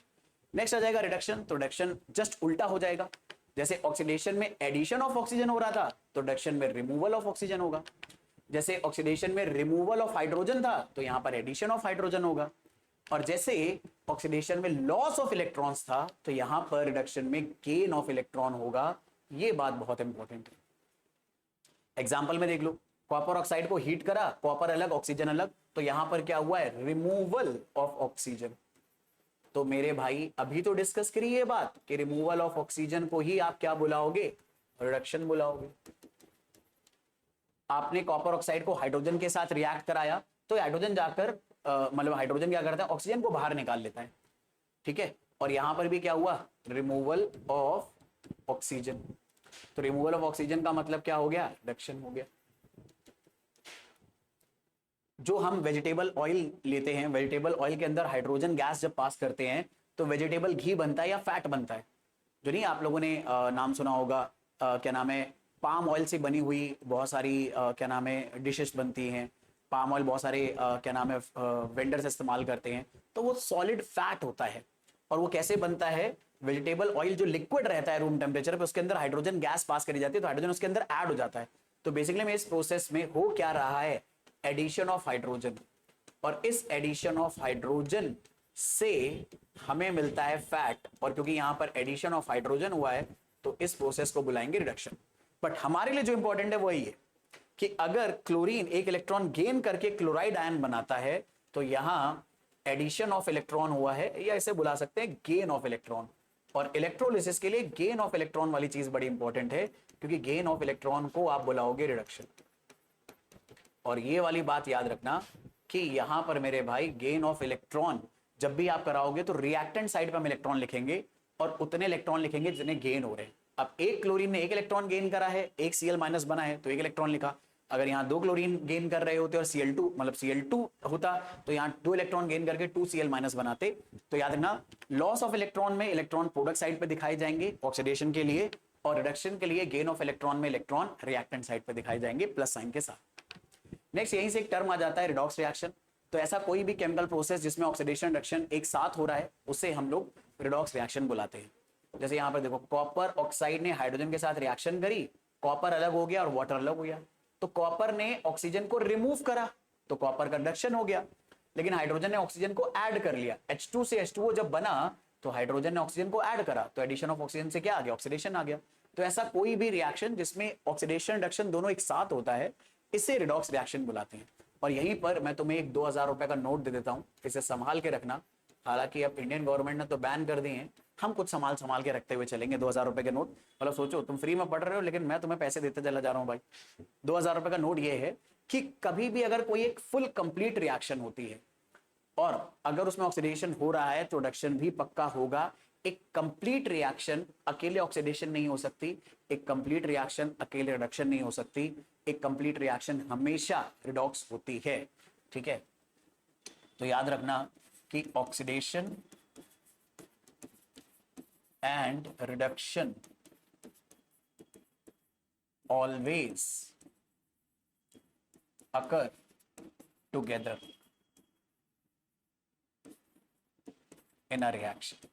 नेक्स्ट आ जाएगा रिडक्शन। तो रिडक्शन जस्ट उल्टा हो जाएगा, जैसे ऑक्सीडेशन में एडिशन ऑफ ऑक्सीजन हो रहा था तो रिडक्शन में रिमूवल ऑफ ऑक्सीजन होगा। जैसे ऑक्सीडेशन में रिमूवल ऑफ हाइड्रोजन था तो यहां पर एडिशन ऑफ हाइड्रोजन होगा, और जैसे ऑक्सीडेशन में लॉस ऑफ इलेक्ट्रॉन्स था तो यहां पर रिडक्शन में गेन ऑफ इलेक्ट्रॉन होगा। ये बात बहुत इंपॉर्टेंट है। एग्जाम्पल में देख लो, कॉपर ऑक्साइड को हीट करा, कॉपर अलग ऑक्सीजन अलग, तो यहां पर क्या हुआ है, रिमूवल ऑफ ऑक्सीजन। तो मेरे भाई अभी तो डिस्कस करिए ये बात कि रिमूवल ऑफ ऑक्सीजन को ही आप क्या बुलाओगे, रिडक्शन बुलाओगे। आपने कॉपर ऑक्साइड को हाइड्रोजन के साथ रिएक्ट कराया तो हाइड्रोजन जाकर मतलब हाइड्रोजन क्या करता है, ऑक्सीजन को बाहर निकाल लेता है, ठीक है। और यहां पर भी क्या हुआ, रिमूवल ऑफ ऑक्सीजन। तो रिमूवल ऑफ ऑक्सीजन का मतलब क्या हो गया, रिडक्शन हो गया। जो हम वेजिटेबल ऑयल लेते हैं, वेजिटेबल ऑयल के अंदर हाइड्रोजन गैस जब पास करते हैं तो वेजिटेबल घी बनता है या फैट बनता है। जो नहीं आप लोगों ने नाम सुना होगा, क्या नाम है, पाम ऑयल से बनी हुई बहुत सारी क्या नाम है डिशेस बनती हैं। पाम ऑयल बहुत सारे क्या नाम है वेंडर्स इस्तेमाल करते हैं, तो वो सॉलिड फैट होता है। और वो कैसे बनता है, वेजिटेबल ऑयल जो लिक्विड रहता है रूम टेम्परेचर पे, उसके अंदर हाइड्रोजन गैस पास करी जाती है तो हाइड्रोजन उसके अंदर ऐड हो जाता है। तो बेसिकली में इस प्रोसेस में हो क्या रहा है, एडिशन ऑफ हाइड्रोजन, और इस एडिशन ऑफ हाइड्रोजन से हमें मिलता है फैट। और क्योंकि यहां पर एडिशन ऑफ हाइड्रोजन हुआ है तो इस प्रोसेस को बुलाएंगे रिडक्शन। बट हमारे लिए जो इंपॉर्टेंट है वही है कि अगर क्लोरीन एक इलेक्ट्रॉन गेन करके क्लोराइड आयन बनाता है तो यहां एडिशन ऑफ इलेक्ट्रॉन हुआ है, या इसे बुला सकते हैं गेन ऑफ इलेक्ट्रॉन। और इलेक्ट्रोलिसिस के लिए गेन ऑफ इलेक्ट्रॉन वाली चीज बड़ी इंपॉर्टेंट है, क्योंकि गेन ऑफ इलेक्ट्रॉन को आप बुलाओगे रिडक्शन। और ये वाली बात याद रखना कि यहां पर मेरे भाई गेन ऑफ इलेक्ट्रॉन जब भी आप कराओगे तो रिएक्टेंट साइड पर हम इलेक्ट्रॉन लिखेंगे और उतने इलेक्ट्रॉन लिखेंगे जितने गेन हो रहे हैं। अब एक क्लोरीन ने एक इलेक्ट्रॉन गेन करा है, एक Cl माइनस बना है तो एक इलेक्ट्रॉन लिखा। अगर यहाँ दो क्लोरीन गेन कर रहे होते और Cl2 मतलब Cl2 होता तो यहाँ दो इलेक्ट्रॉन गेन करके 2Cl माइनस बनाते। तो याद रखना, लॉस ऑफ इलेक्ट्रॉन में इलेक्ट्रॉन प्रोडक्ट साइड पे दिखाए जाएंगे ऑक्सीडेशन के लिए, और रिडक्शन के लिए गेन ऑफ इलेक्ट्रॉन में इलेक्ट्रॉन रिएक्टेंट साइड पे दिखाए जाएंगे प्लस साइन के साथ। नेक्स्ट यहीं से एक टर्म आ जाता है रिडॉक्स रिएक्शन। तो ऐसा कोई भी केमिकल प्रोसेस जिसमें ऑक्सीडेशन रिडक्शन एक साथ हो रहा है उसे हम लोग रिडॉक्स रिएक्शन बुलाते हैं। जैसे यहाँ पर देखो, कॉपर ऑक्साइड ने हाइड्रोजन के साथ रिएक्शन करी, कॉपर अलग हो गया और वाटर अलग हो गया। तो कॉपर ने ऑक्सीजन को रिमूव करा तो कॉपर का रिडक्शन हो गया, लेकिन हाइड्रोजन ने ऑक्सीजन को ऐड कर लिया। H2 से H2O जब बना तो हाइड्रोजन ने ऑक्सीजन को ऐड करा तो एडिशन ऑफ ऑक्सीजन से क्या आ गया, ऑक्सीडेशन आ गया। तो ऐसा कोई भी रिएक्शन जिसमें ऑक्सीडेशन रिडक्शन दोनों एक साथ होता है इसे रिडॉक्स रिएक्शन बुलाते हैं। और यहीं पर मैं तुम्हें एक 2000 रुपए का नोट दे देता हूं, इसे संभाल के रखना। हालांकि अब इंडियन गवर्नमेंट ने तो बैन कर दिए हैं, हम कुछ संभाल के रखते हुए चलेंगे 2000 रुपए के नोट। मतलब सोचो तुम फ्री में पढ़ रहे हो लेकिन मैं तुम्हें पैसे देते चला जा रहा हूं भाई। 2000 रुपए का नोट ये है कि कभी भी अगर कोई एक फुल कंप्लीट रिएक्शन होती है और अगर उसमें ऑक्सीडेशन हो रहा है तो रिडक्शन भी पक्का होगा। एक कंप्लीट रिएक्शन अकेले ऑक्सीडेशन नहीं हो सकती, एक कंप्लीट रिएक्शन अकेले रिडक्शन नहीं हो सकती, एक कंप्लीट रिएक्शन हमेशा रिडॉक्स होती है, ठीक है। तो याद रखना कि oxidation and reduction always occur together in a reaction.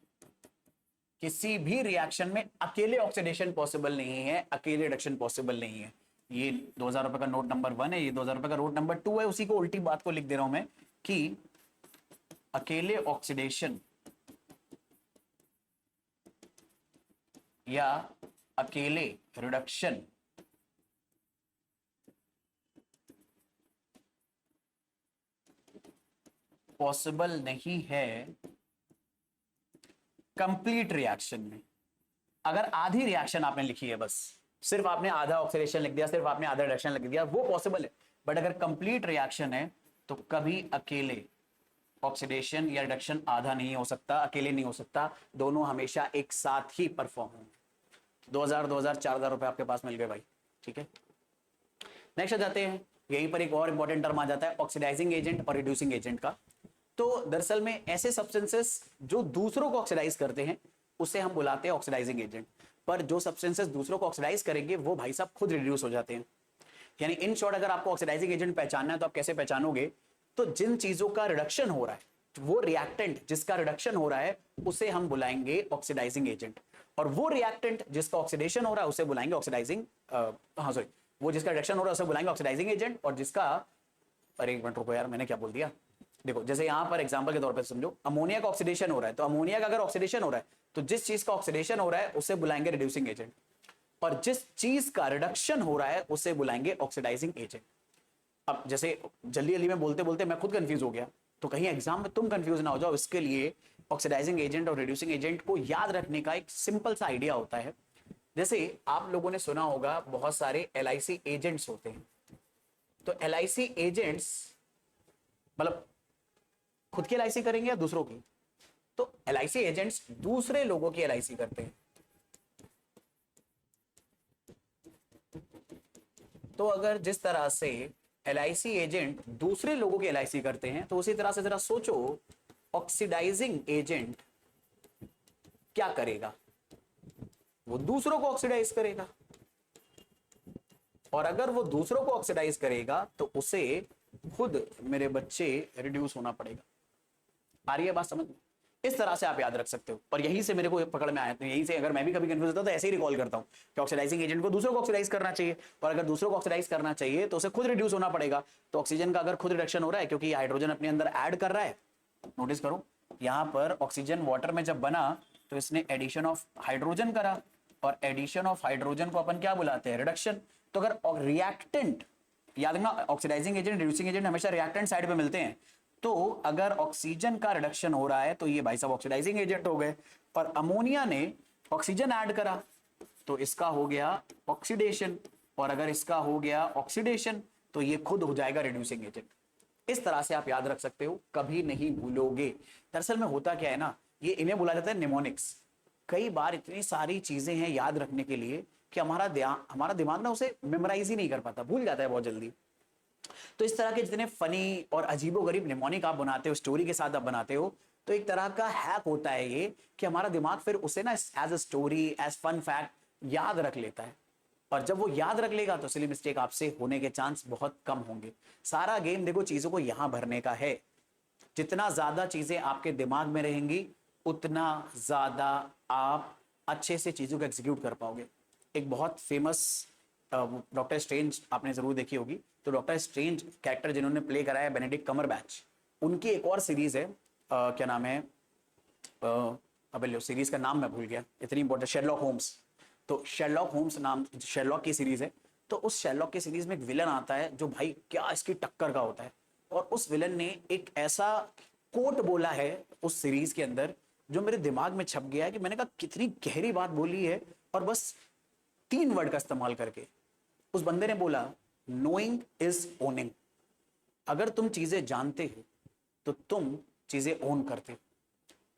किसी भी रिएक्शन में अकेले ऑक्सीडेशन पॉसिबल नहीं है, अकेले रिडक्शन पॉसिबल नहीं है। ये 2000 रुपए का नोट नंबर 1 है, ये 2000 रुपए का नोट नंबर 2 है। उसी को उल्टी बात को लिख दे रहा हूं मैं कि अकेले ऑक्सीडेशन या अकेले रिडक्शन पॉसिबल नहीं है कंप्लीट रिएक्शन में। अगर आधी रिएक्शन आपने लिखी है, बस सिर्फ आपने आधा ऑक्सीडेशन लिख दिया, सिर्फ आपने आधा रिडक्शन लिख दिया, वो पॉसिबल है। बट अगर कंप्लीट रिएक्शन है तो कभी अकेले ऑक्सीडेशन या रिडक्शन आधा नहीं हो सकता, अकेले नहीं हो सकता, दोनों हमेशा एक साथ ही परफॉर्म होंगे। 2000 4000 रुपए आपके पास मिल गए भाई, ठीक है। नेक्स्ट आ जाते हैं, यहीं पर एक और इंपॉर्टेंट टर्म आ जाता है ऑक्सीडाइजिंग एजेंट और रिड्यूसिंग एजेंट का। तो दरअसल में ऐसे सब्सटेंसेस जो दूसरों को ऑक्सीडाइज करते हैं उसे हम बुलाते हैं ऑक्सीडाइजिंग एजेंट। पर जो सब्सटेंसेस दूसरों को ऑक्सीडाइज करेंगे वो भाई साहब खुद रिड्यूस हो जाते हैं। यानी इन शॉर्ट अगर आपको ऑक्सीडाइजिंग एजेंट पहचानना है तो आप कैसे पहचानोगे, तो जिन चीजों का रिडक्शन हो रहा है, वो रिएक्टेंट जिसका रिडक्शन हो रहा है उसे हम बुलाएंगे ऑक्सीडाइजिंग एजेंट, और वो रिएक्टेंट जिसका ऑक्सीडेशन हो रहा है उसे बुलाएंगे ऑक्सीडाइजिंग वो जिसका रिडक्शन हो रहा है उसे बुलाएंगे ऑक्सीडाइजिंग एजेंट, और जिसका, अरे एक मिनट रुको यार, मैंने क्या बोल दिया, देखो जैसे यहां पर एग्जांपल के तौर पे समझो, अमोनिया का ऑक्सीडेशन हो रहा है, तो अमोनिया का अगर ऑक्सीडेशन हो रहा है तो जिस चीज का ऑक्सीडेशन हो रहा है उसे बुलाएंगे रिड्यूसिंग एजेंट, और जिस चीज का रिडक्शन हो रहा है उसे बुलाएंगे ऑक्सीडाइजिंग एजेंट। अब जैसे जल्दी जल्दी में बोलते बोलते मैं खुद कंफ्यूज हो गया, तो कहीं एग्जाम में तुम कंफ्यूज ना हो जाओ, इसके लिए ऑक्सीडाइजिंग एजेंट और रिड्यूसिंग एजेंट को याद रखने का एक सिंपल सा आइडिया होता है। जैसे आप लोगों ने सुना होगा बहुत सारे एलआईसी एजेंट्स होते हैं, तो एलआईसी एजेंट्स मतलब खुद की एलआईसी करेंगे या दूसरों की, तो एलआईसी एजेंट्स दूसरे लोगों की एलआईसी करते हैं। तो अगर जिस तरह से एलआईसी एजेंट दूसरे लोगों की एलआईसी करते हैं, तो उसी तरह से जरा सोचो ऑक्सीडाइजिंग एजेंट क्या करेगा, वो दूसरों को ऑक्सीडाइज करेगा, और अगर वो दूसरों को ऑक्सीडाइज करेगा तो उसे खुद मेरे बच्चे रिड्यूस होना पड़ेगा। आ रही है बात समझ में? इस तरह से आप याद रख सकते हो, और यहीं से मेरे को पकड़ में आया, तो यहीं से अगर मैं भी कभी कंफ्यूज होता हूं तो ऐसे ही रिकॉल करता हूं कि ऑक्सीडाइजिंग एजेंट को दूसरों को ऑक्सीडाइज करना चाहिए, और अगर दूसरों को ऑक्सीडाइज करना चाहिए तो उसे खुद रिड्यूस होना पड़ेगा। तो ऑक्सीजन का अगर खुद रिडक्शन हो रहा है क्योंकि हाइड्रोजन अपने अंदर ऐड कर रहा है, नोटिस करो यहां पर ऑक्सीजन वाटर में जब बना तो इसने एडिशन ऑफ हाइड्रोजन करा, और एडिशन ऑफ हाइड्रोजन को अपन क्या बुलाते हैं, रिडक्शन। तो अगर रिएक्टेंट, याद रखना ऑक्सीडाइजिंग एजेंट रिड्यूसिंग एजेंट हमेशा रिएक्टेंट साइड पे मिलते हैं, तो अगर ऑक्सीजन का रिडक्शन हो रहा है तो ये भाई साहब ऑक्सीडाइजिंग एजेंट हो गए, और अमोनिया ने ऑक्सीजन ऐड करा तो इसका हो गया ऑक्सीडेशन, और अगर इसका हो गया ऑक्सीडेशन तो ये खुद हो जाएगा रिड्यूसिंग एजेंट। इस तरह से आप याद रख सकते हो, कभी नहीं भूलोगे। दरअसल में होता क्या है ना, ये इन्हें बुला जाता है निमोनिक्स। कई बार इतनी सारी चीजें हैं याद रखने के लिए कि हमारा दिमाग ना उसे मेमोराइज ही नहीं कर पाता, भूल जाता है बहुत जल्दी। तो इस तरह के जितने फनी और अजीबोगरीब निमोनिक आप बनाते हो, स्टोरी के साथ आप बनाते हो, तो एक तरह का हैक होता है ये कि हमारा दिमाग फिर उसे ना as a story, as fun fact याद रख लेता है, और जब वो याद रख लेगा तो सिली मिस्टेक आपसे होने के चांस बहुत कम होंगे। सारा गेम देखो चीजों को यहां भरने का है। जितना ज्यादा चीजें आपके दिमाग में रहेंगी उतना ज्यादा आप अच्छे से चीजों को एग्जीक्यूट कर पाओगे। एक बहुत फेमस डॉक्टर स्ट्रेंज आपने जरूर देखी होगी, तो डॉक्टर स्ट्रेंज कैरेक्टर जिन्होंने प्ले करा है बेनेडिक्ट कम्बरबैच, उनकी एक और सीरीज है, क्या नाम है, अब लो सीरीज का नाम मैं भूल गया, इतनी इंपॉर्टेंट, शेरलॉक होम्स। तो शेरलॉक होम्स नाम शेरलॉक की सीरीज है, तो उस शेरलॉक की सीरीज में एक विलन आता है जो भाई क्या इसकी टक्कर का होता है, और उस विलन ने एक ऐसा कोट बोला है उस सीरीज के अंदर जो मेरे दिमाग में छप गया है कि मैंने कहा कितनी गहरी बात बोली है, और बस 3 वर्ड का इस्तेमाल करके उस बंदे ने बोला, नोइंग इज ओनिंग। अगर तुम चीजें जानते हो तो तुम चीजें ओन करते हो,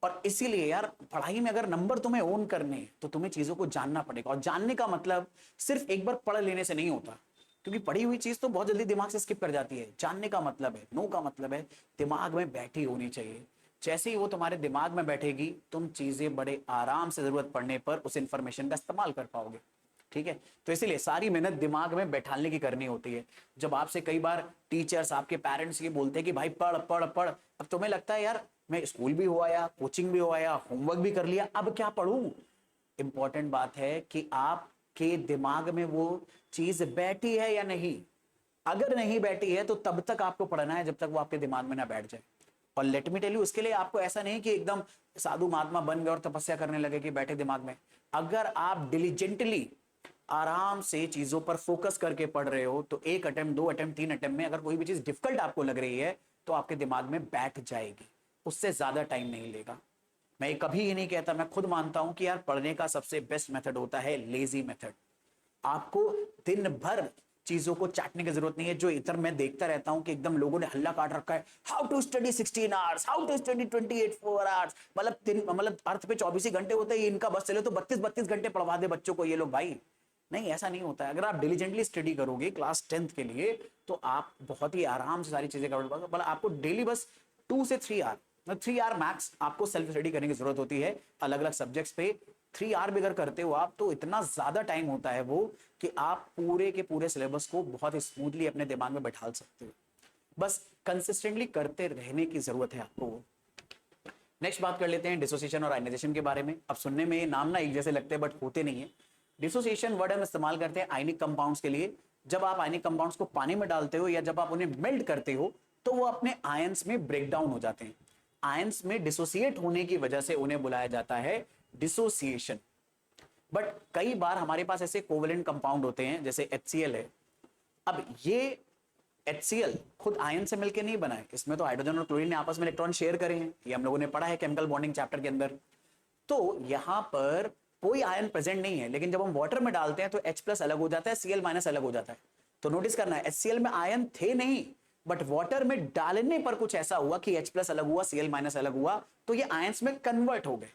और इसीलिए यार पढ़ाई में अगर नंबर तुम्हें ओन करने हैं तो तुम्हें चीजों को जानना पड़ेगा, और जानने का मतलब सिर्फ एक बार पढ़ लेने से नहीं होता, क्योंकि पढ़ी हुई चीज तो बहुत जल्दी दिमाग से स्किप कर जाती है। जानने का मतलब है, नो का मतलब है दिमाग में बैठी होनी चाहिए। जैसे ही वो तुम्हारे दिमाग में बैठेगी तुम चीजें बड़े आराम से जरूरत पड़ने पर उस इंफॉर्मेशन का इस्तेमाल कर पाओगे। ठीक है, तो इसीलिए सारी मेहनत दिमाग में बैठाने की करनी होती है। जब आपसे कई बार टीचर्स, आपके पेरेंट्स ये बोलते हैं कि भाई पढ़ पढ़ पढ़, अब तुम्हें लगता है यार मैं स्कूल भी हो आया, कोचिंग भी हो आया, होमवर्क भी कर लिया, अब क्या पढ़ूं। इंपॉर्टेंट बात है कि आपके दिमाग में वो चीज बैठी है या नहीं। अगर नहीं बैठी है तो तब तक आपको पढ़ना है जब तक वो आपके दिमाग में ना बैठ जाए। और लेट मी टेल यू, उसके लिए आपको ऐसा नहीं कि एकदम साधु महात्मा बन गए और तपस्या करने लगे कि बैठे दिमाग में। अगर आप डिलीजेंटली आराम से चीजों पर फोकस करके पढ़ रहे हो तो 1 अटेम्प्ट, 2 अटेम्प्ट, 3 अटेम्प्ट में अगर कोई भी चीज डिफिकल्ट आपको लग रही है तो आपके दिमाग में बैठ जाएगी, उससे ज्यादा टाइम नहीं लेगा। मैं कभी ये नहीं कहता, मैं खुद मानता हूं कि यार पढ़ने का सबसे बेस्ट मेथड होता है लेजी मेथड। आपको दिन भर चीजों को चाटने की जरूरत नहीं है। जो इधर मैं देखता रहता हूं कि एकदम लोगों ने हल्ला काट रखा है, how to study 16 hours, how to study 28 4 hours, मतलब अर्थ पे 24 ही घंटे होते हैं, इनका बस चले तो 32 घंटे पढ़वा दे बच्चों को ये लोग। भाई नहीं, ऐसा नहीं होता है। अगर आप डिलीजेंटली स्टडी करोगे क्लास 10th के लिए तो आप बहुत ही आराम से सारी चीजें कर पाओगे। मतलब आपको डेली बस 2 से 3 आवर, 3 आवर मैक्स आपको सेल्फ स्टडी करने की जरूरत होती है अलग अलग सब्जेक्ट्स पे। 3 आवर भी अगर करते हो आप तो इतना ज्यादा टाइम होता है वो कि आप पूरे के पूरे सिलेबस को बहुत स्मूथली अपने दिमाग में बैठा सकते हो। बस कंसिस्टेंटली करते रहने की जरूरत है आपको। नेक्स्ट बात कर लेते हैं डिसोसिएशन और आयनाइजेशन के बारे में। अब सुनने में नाम ना एक जैसे लगते हैं बट होते नहीं है। डिसोसिएशन वर्ड हम इस्तेमाल करते हैं आयनिक कंपाउंड्स के लिए जब आप आयनिक कंपाउंड्स को पानी में डालते हो या जब आप उन्हें मेल्ट करते हो तो वो अपने आयंस में ब्रेक डाउन हो जाते हैं। आयंस में डिसोसिएट होने की वजह से उन्हें बुलाया जाता है डिसोसिएशन। बट कई बार हमारे पास ऐसे कोवेलेंट कंपाउंड होते हैं जैसे HCl है। अब ये HCl खुद आयन से मिलकर नहीं बना है, इसमें तो हाइड्रोजन और क्लोरीन ने आपस में इलेक्ट्रॉन शेयर करे हैं, ये हम लोगों ने पढ़ा है केमिकल बॉन्डिंग चैप्टर के अंदर। तो यहां पर कोई आयन प्रेजेंट नहीं है, लेकिन जब हम वाटर में डालते हैं तो H+ अलग हो जाता है, Cl- अलग हो जाता है। तो नोटिस करना है HCl में आयन थे नहीं, बट वाटर में डालने पर कुछ ऐसा हुआ कि H+ अलग हुआ, Cl- अलग हुआ, तो ये आयंस में कन्वर्ट हो गए।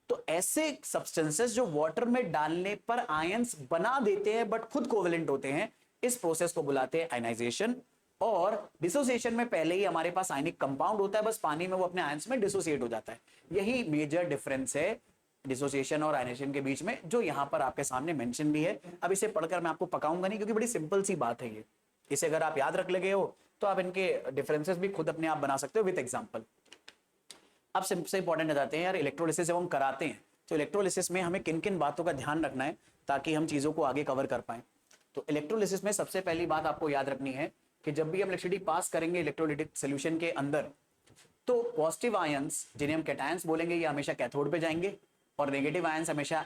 तो ऐसे सब्सटेंसेस जो वाटर में डालने पर आयंस बना देते हैं बट खुद कोवेलेंट होते हैं, इस प्रोसेस को बुलाते हैं आयनाइजेशन। और डिसोसिएशन में पहले ही हमारे पास आयनिक कंपाउंड होता है, बस पानी में वो अपने आयंस में डिसोसिएट हो जाता है। यही मेजर डिफरेंस है डिसोसिएशन और आयनाइजेशन के बीच में, जो यहां पर आपके सामने मेंशन भी है। अब इसे पढ़कर मैं आपको पकाऊंगा नहीं, क्योंकि बड़ी सिंपल सी बात है ये। इसे अगर आप याद रख लगे हो तो आप इनके डिफरेंसेस भी खुद अपने आप बना सकते हो विद एग्जांपल। अब सबसे इंपॉर्टेंट जाते हैं यार, इलेक्ट्रोलिसिस जब हम कराते हैं तो इलेक्ट्रोलिसिस में हमें किन किन बातों का ध्यान रखना है ताकि हम चीजों को आगे कवर कर पाए। तो इलेक्ट्रोलिसिस में सबसे पहली बात आपको याद रखनी है कि जब भी हम इलेक्ट्रिसिटी पास करेंगे इलेक्ट्रोलिटिक सॉल्यूशन के अंदर, तो पॉजिटिव आयंस जिन्हें हम कैटायंस बोलेंगे ये हमेशा कैथोड पे जाएंगे और नेगेटिव आयंस हमेशा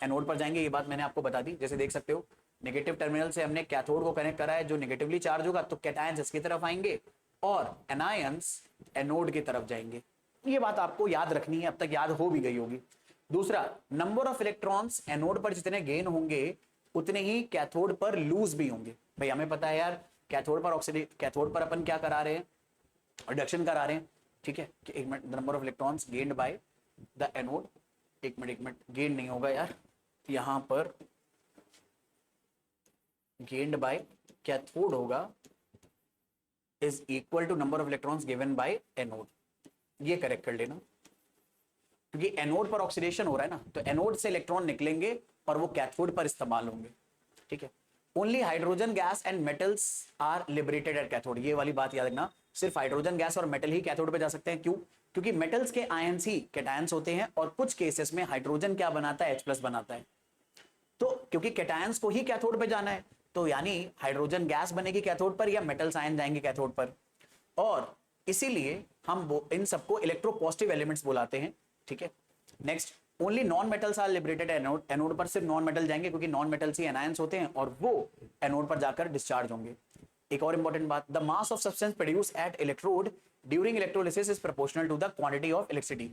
एनोड पर जाएंगे। ये बात मैंने आपको बता दी। जैसे देख सकते हो नेगेटिव टर्मिनल से हमने कैथोड को कनेक्ट करा है, जो नेगेटिवली चार्ज होगा तो कैटायंस इसकी तरफ आएंगे और एनायंस एनोड की तरफ जाएंगे। ये बात आपको याद रखनी है, अब तक याद हो भी गई होगी। दूसरा, नंबर ऑफ इलेक्ट्रॉन्स एनोड पर जितने गेन होंगे उतने ही कैथोड पर लूज भी होंगे। भाई हमें पता है यार कैथोड पर अपन क्या करा रहे हैं, रिडक्शन करा रहे हैं, ठीक है। कि एक minute, number of electrons gained by the anode, एक मिनट गेन नहीं होगा यार, यहां पर गेन्ड बाय कैथोड होगा is equal to number of electrons given by anode. ये करेक्ट कर लेना, क्योंकि एनोड पर ऑक्सीडेशन हो रहा है ना, तो एनोड से इलेक्ट्रॉन निकलेंगे और वो कैथोड पर इस्तेमाल होंगे, ठीक है। Only hydrogen gas and metals are liberated at cathode. ये वाली बात याद रखना, सिर्फ हाइड्रोजन गैस और मेटल ही कैथोड पे जा सकते हैं। क्यों? क्योंकि मेटल्स के आयंस ही कैटायंस होते हैं और कुछ केसेस में हाइड्रोजन क्या बनाता है, H+ बनाता है। तो क्योंकि कैटायंस को ही कैथोड पे जाना है, तो यानी हाइड्रोजन गैस बनेगी कैथोड पर या मेटल्स आयन जाएंगे कैथोड पर, और इसीलिए हम इन सबको इलेक्ट्रोपॉजिटिव एलिमेंट्स बुलाते हैं, ठीक है। Next, only non metals are liberated anode. Anode पर सिर्फ नॉन मेटल जाएंगे, क्योंकि नॉन मेटल्स ही एनायंस होते हैं और वो एनोड पर जाकर डिस्चार्ज होंगे। एक और इंपॉर्टेंट बात, the mass of substance produce at electrode during electrolysis is proportional to the quantity of electricity.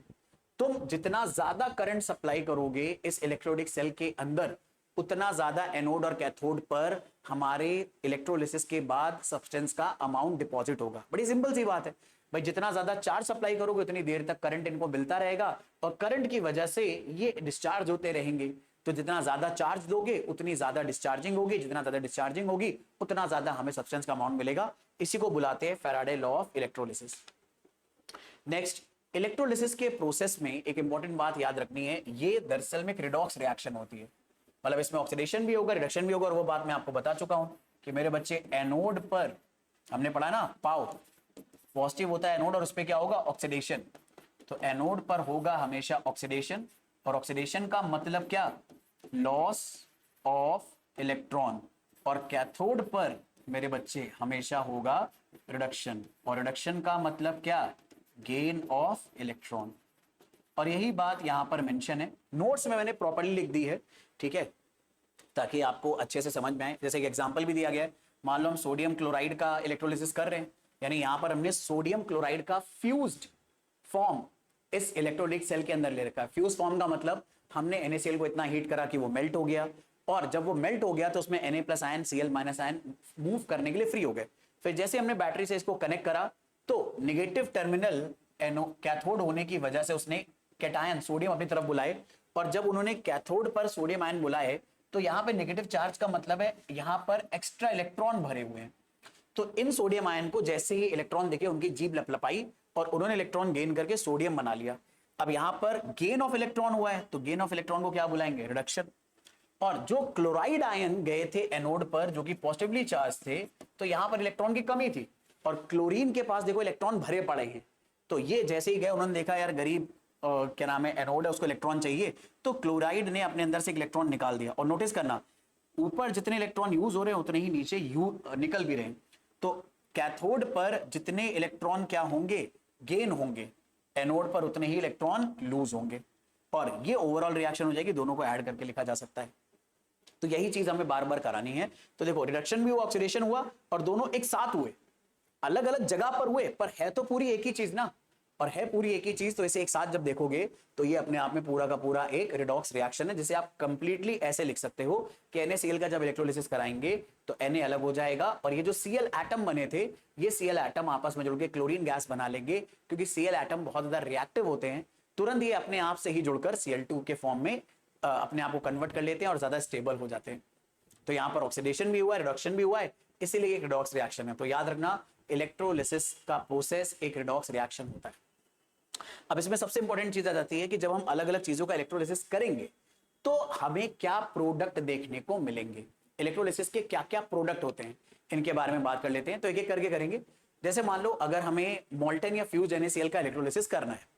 तुम जितना ज्यादा करंट सप्लाई करोगे इस इलेक्ट्रोलिटिक सेल के अंदर, उतना ज्यादा एनोड और कैथोड पर हमारे इलेक्ट्रोलिसिस के बाद सब्सटेंस का अमाउंट डिपॉजिट होगा। बड़ी सिंपल सी बात है भाई, जितना ज्यादा चार्ज सप्लाई करोगे उतनी देर तक करंट इनको मिलता रहेगा और करंट की वजह से ये डिस्चार्ज होते रहेंगे। तो जितना ज्यादा चार्ज दोगे उतनी ज्यादा डिस्चार्जिंग होगी, जितना ज्यादा डिस्चार्जिंग होगी उतना ज्यादा हमें सब्सटेंस का अमाउंट मिलेगा। इसी को बुलाते हैं Faraday law of electrolysis. Next, electrolysis के प्रोसेस में एक इंपॉर्टेंट बात याद रखनी है, ये दरअसल में रिडॉक्स रिएक्शन होती है। मतलब इसमें ऑक्सीडेशन भी होगा, रिडक्शन भी होगा, और वो बात मैं आपको बता चुका हूं कि मेरे बच्चे एनोड पर हमने पढ़ा ना, पाओ पॉजिटिव होता है एनोड और उस पर क्या होगा, ऑक्सीडेशन। तो एनोड पर होगा हमेशा ऑक्सीडेशन, और ऑक्सीडेशन का मतलब क्या, लॉस ऑफ इलेक्ट्रॉन। और कैथोड पर मेरे बच्चे हमेशा होगा रिडक्शन, और रिडक्शन का मतलब क्या, गेन ऑफ इलेक्ट्रॉन। और यही बात यहां पर मेंशन है, नोट्स में मैंने प्रॉपर्ली लिख दी है, ठीक है, ताकि आपको अच्छे से समझ में आए। जैसे एक एग्जांपल भी दिया गया है, मान लो हम सोडियम क्लोराइड का इलेक्ट्रोलिसिस कर रहे हैं, यानी यहां पर हमने सोडियम क्लोराइड का फ्यूज्ड फॉर्म इस इलेक्ट्रोलिटिक सेल के अंदर ले रखा है। फ्यूज फॉर्म का मतलब हमने NaCl को इतना हीट करा कि वो मेल्ट हो गया, और जब वो मेल्ट हो गया तो उसमें Na+ ion Cl- ion move करने के लिए फ्री हो गए। फिर जैसे हमने बैटरी से इसको कनेक्ट करा तो निगेटिव टर्मिनल कैथोड होने की वजह से उसने कैटायन सोडियम अपनी तरफ बुलाए, और जब उन्होंने कैथोड पर सोडियम आयन बुलाए तो यहां पे नेगेटिव चार्ज का मतलब है यहां पर एक्स्ट्रा इलेक्ट्रॉन भरे हुए हैं। तो इन सोडियम आयन को जैसे ही इलेक्ट्रॉन देखे उनकी जीभ लपलपाई और उन्होंने इलेक्ट्रॉन गेन करके सोडियम बना लिया। अब यहां पर गेन ऑफ इलेक्ट्रॉन हुआ है, तो गेन ऑफ इलेक्ट्रॉन को क्या बुलाएंगे, रिडक्शन। और जो क्लोराइड आयन गए थे एनोड पर जो कि पॉजिटिवली चार्ज थे, तो यहां पर इलेक्ट्रॉन की कमी थी, और क्लोरीन के पास देखो इलेक्ट्रॉन भरे पड़े हैं। तो ये जैसे ही गए उन्होंने देखा यार गरीब क्या नाम है एनोड है, उसको इलेक्ट्रॉन चाहिए, तो क्लोराइड ने अपने अंदर से एक इलेक्ट्रॉन निकाल दिया। और नोटिस करना ऊपर जितने इलेक्ट्रॉन यूज हो रहे हैं उतने ही नीचे निकल भी रहे हैं। तो कैथोड पर जितने इलेक्ट्रॉन क्या होंगे, गेन होंगे, एनोड पर उतने ही इलेक्ट्रॉन लूज होंगे। और ये ओवरऑल रिएक्शन हो जाएगी, दोनों को ऐड करके लिखा जा सकता है। तो यही चीज हमें बार बार करानी है। तो देखो रिडक्शन भी हुआ, ऑक्सीडेशन हुआ, और दोनों एक साथ हुए, अलग अलग जगह पर हुए, पर है तो पूरी एक ही चीज ना, और है पूरी एक ही चीज। तो इसे एक साथ जब देखोगे तो ये अपने आप में पूरा का पूरा एक रिडॉक्स रिएक्शन है, जिसे आप कंप्लीटली ऐसे लिख सकते हो कि NaCl का जब इलेक्ट्रोलिसिस कराएंगे तो Na अलग हो जाएगा, और ये जो Cl एटम बने थे, ये Cl एटम आपस में जुड़कर क्लोरीन गैस बना लेंगे, क्योंकि Cl एटम बहुत ज्यादा रिएक्टिव होते हैं। तुरंत ये अपने आप से ही जुड़कर Cl2 के फॉर्म में अपने आप को कन्वर्ट कर लेते हैं और ज्यादा स्टेबल हो जाते हैं। तो यहां पर ऑक्सीडेशन भी हुआ है, रिडक्शन भी हुआ है, इसीलिए एक रिडॉक्स रिएक्शन है। तो याद रखना, इलेक्ट्रोलिसिस का प्रोसेस एक रिडॉक्स रिएक्शन होता है। अब इसमें सबसे इंपॉर्टेंट चीज आ जाती है कि जब हम अलग अलग चीजों का इलेक्ट्रोलिसिस करेंगे तो हमें क्या प्रोडक्ट देखने को मिलेंगे, इलेक्ट्रोलिसिस के क्या क्या प्रोडक्ट होते हैं, इनके बारे में बात कर लेते हैं। तो एक एक करके करेंगे। जैसे मान लो अगर हमें मोल्टन या फ्यूज NaCl का इलेक्ट्रोलिसिस करना है,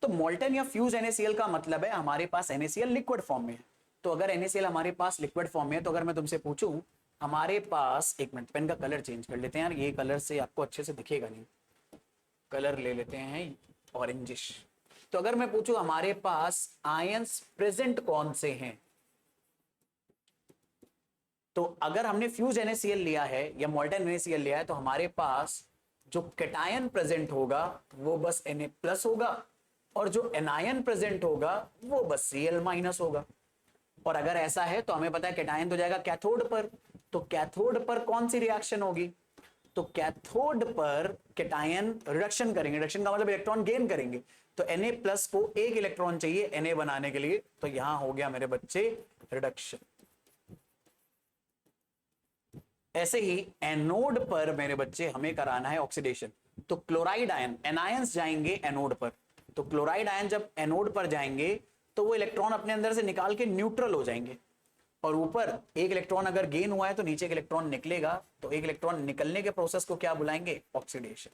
तो मोल्टन या फ्यूज NaCl का मतलब है हमारे पास NaCl लिक्विड फॉर्म में है। तो अगर NaCl हमारे पास लिक्विड फॉर्म में है, तो अगर मैं तुमसे पूछूं हमारे पास, एक मिनट पेन का कलर चेंज कर लेते हैं यार, ये कलर से आपको अच्छे से दिखेगा नहीं, कलर ले लेते हैं ऑरेंजिश। तो अगर मैं पूछूं हमारे पास आयंस प्रेजेंट कौन से हैं, तो अगर हमने फ्यूज NaCl लिया है या मोल्टन NaCl लिया है, तो हमारे पास जो कैटायन प्रेजेंट होगा वो बस Na+ होगा, और जो एनायन प्रेजेंट होगा वो बस Cl- होगा। और अगर ऐसा है तो हमें पता है कैटायन तो जाएगा कैथोड पर, तो कैथोड पर कौन सी रिएक्शन होगी, तो कैथोड पर कैटायन रिडक्शन करेंगे, रिडक्शन का मतलब इलेक्ट्रॉन गेन करेंगे। तो Na+ को एक इलेक्ट्रॉन चाहिए Na बनाने के लिए, तो यहां हो गया मेरे बच्चे रिडक्शन। ऐसे ही एनोड पर मेरे बच्चे हमें कराना है ऑक्सीडेशन, तो क्लोराइड आयन, एनायंस जाएंगे एनोड पर। तो क्लोराइड आयन जब एनोड पर जाएंगे तो वो इलेक्ट्रॉन अपने अंदर से निकाल के न्यूट्रल हो जाएंगे, और ऊपर एक इलेक्ट्रॉन अगर गेन हुआ है तो नीचे एक इलेक्ट्रॉन निकलेगा, तो एक इलेक्ट्रॉन निकलने के प्रोसेस को क्या बुलाएंगे, ऑक्सीडेशन।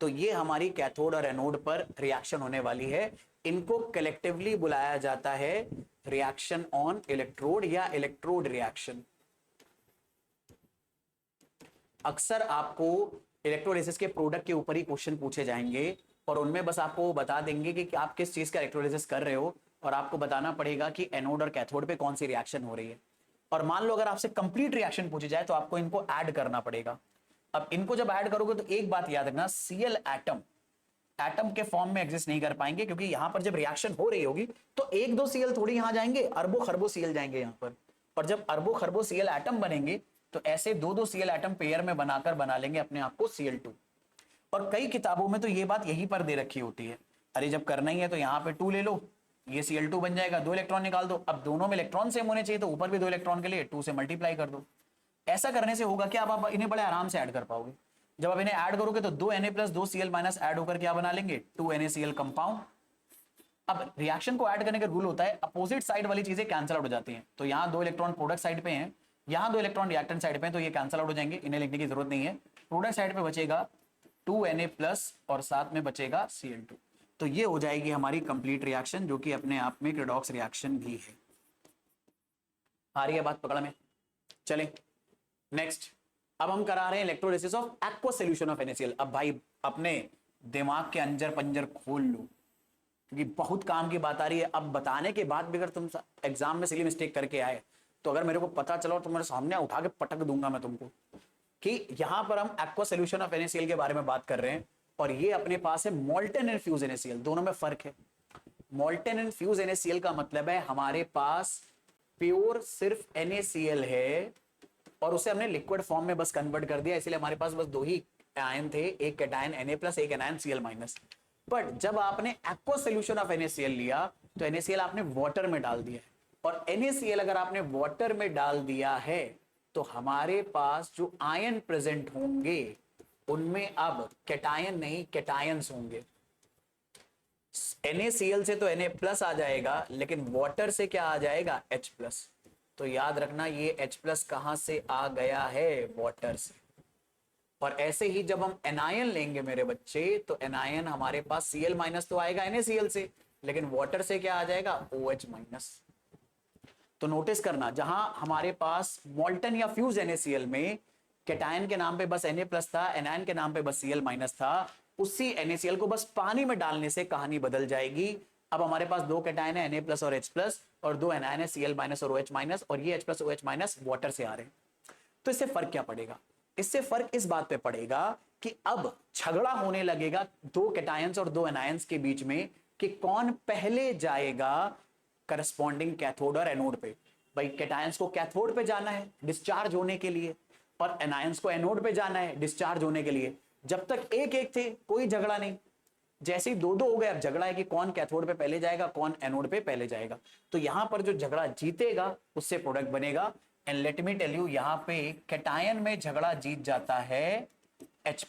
तो ये हमारी कैथोड और एनोड पर रिएक्शन होने वाली है, इनको कलेक्टिवली बुलाया जाता है रिएक्शन ऑन इलेक्ट्रोड या इलेक्ट्रोड रिएक्शन। अक्सर आपको इलेक्ट्रोलिसिस के प्रोडक्ट के ऊपर ही क्वेश्चन पूछे जाएंगे, और उनमें बस आपको बता देंगे कि आप किस चीज का इलेक्ट्रोलिसिस कर रहे हो, और आपको बताना पड़ेगा कि एनोड और कैथोड पे कौन सी रिएक्शन हो रही है। और मान लो अगर आपसे कंप्लीट रिएक्शन पूछी जाए तो आपको इनको ऐड करना पड़ेगा। अब इनको जब ऐड करोगे तो एक बात याद रखना, Cl एटम के फॉर्म में एग्जिस्ट नहीं कर पाएंगे, क्योंकि यहां पर जब रिएक्शन हो रही होगी तो एक दो Cl थोड़ी यहां जाएंगे, अरबों खरबों Cl जाएंगे यहां पर। और जब अरबों खरबों Cl एटम बनेंगे तो ऐसे दो दो Cl एटम पेयर में बनाकर बना लेंगे अपने आप को Cl2। और कई किताबों में तो ये बात यहीं पर दे रखी होती है, अरे जब करना ही है तो यहाँ पे 2 ले लो, ये Cl2 बन जाएगा, 2 इलेक्ट्रॉन निकाल दो। अब दोनों में इलेक्ट्रॉन सेम होने चाहिए, तो ऊपर भी 2 इलेक्ट्रॉन के लिए 2 से मल्टीप्लाई कर दो। ऐसा करने से होगा कि अब आप इन्हें बड़े आराम से ऐड कर पाओगे। जब आप इन्हें ऐड करोगे तो 2 Na+ 2 Cl- ऐड होकर क्या बना लेंगे, 2 NaCl कंपाउंड। अब रिएक्शन को ऐड करने का रूल होता है, अपोजिट साइड वाली चीजें कैंसिल आउट हो जाती हैं। तो यहाँ 2 इलेक्ट्रॉन प्रोडक्ट साइड पे हैं, यहाँ 2 इलेक्ट्रॉन रिएक्टेंट साइड पे हैं, तो ये कैंसिल आउट हो जाएंगे, इन्हें लिखने की जरूरत नहीं है। प्रोडक्ट साइड पे बचेगा 2 Na+ और साथ में बचेगा Cl2। तो ये हो जाएगी हमारी कंप्लीट रिएक्शन, जो कि अपने आप में एक रिडॉक्स रिएक्शन भी है। आ रही है बात पकड़ में? चलें नेक्स्ट। अब हम करा रहे हैं electrolysis of aqueous solution of NaCl। अब भाई अपने दिमाग के अंजर पंजर खोल लो, क्योंकि बहुत काम की बात आ रही है। अब बताने के बाद भी अगर तुम एग्जाम में सिली मिस्टेक करके आए, तो अगर मेरे को पता चला तो मेरे सामने उठा के पटक दूंगा मैं तुमको, कि यहां पर हम एक्वस सॉल्यूशन ऑफ NaCl के बारे में बात कर रहे हैं, और ये अपने पास है मोल्टन एंड फ्यूज NaCl। दोनों में फर्क है। मोल्टन एंड फ्यूज NaCl का मतलब है हमारे पास प्योर सिर्फ NaCl है, और उसे हमने लिक्विड फॉर्म में बस कन्वर्ट कर दिया, इसलिए हमारे पास बस 2 ही आयन थे, एक कैटायन Na+, एक एनायन Cl-। बट जब आपने एक्वस सॉल्यूशन ऑफ NaCl लिया तो NaCl आपने वाटर में डाल दिया है, और NaCl अगर आपने वाटर में डाल दिया है तो हमारे पास जो आयन प्रेजेंट होंगे उनमें अब कैटायन नहीं कैटायंस होंगे। NaCl से तो Na+ आ जाएगा, लेकिन वाटर से क्या आ जाएगा, H+। तो याद रखना ये H+ कहां से आ गया है, वाटर से। और ऐसे ही जब हम एनायन लेंगे मेरे बच्चे, तो एनायन हमारे पास Cl- तो आएगा NaCl से, लेकिन वाटर से क्या आ जाएगा, OH-। तो नोटिस करना, जहां हमारे पास मोल्टन या फ्यूज NaCl में कैटायन के नाम पे बस Na+ था, एनायन के नाम पे बस Cl- था, उसी NaCl को बस पानी में डालने से कहानी बदल जाएगी। अब हमारे पास दो कैटायन है Na+ और H+, और दो एनायन है Cl- और OH-, और ये H+ OH- वाटर से आ रहे हैं। तो इससे फर्क क्या पड़ेगा? इससे फर्क इस बात पे पड़ेगा कि अब झगड़ा होने लगेगा दो कैटायंस और दो एनायंस के बीच में कि कौन पहले जाएगा करस्पॉन्डिंग कैथोड और एनोड पे। भाई कैटायंस को कैथोड पे जाना है डिस्चार्ज होने के लिए, और एनायंस को एनोड पे जाना है डिस्चार्ज होने के लिए। जब तक एक एक थे कोई झगड़ा नहीं, जैसे ही दो दो हो गए अब झगड़ा है कि कौन कैथोड पे पहले जाएगा, कौन एनोड पे पहले जाएगा। तो यहां पर जो झगड़ा जीतेगा उससे प्रोडक्ट बनेगा। And let me tell you, यहां पे कैटायन में झगड़ा जीत जाता है H+।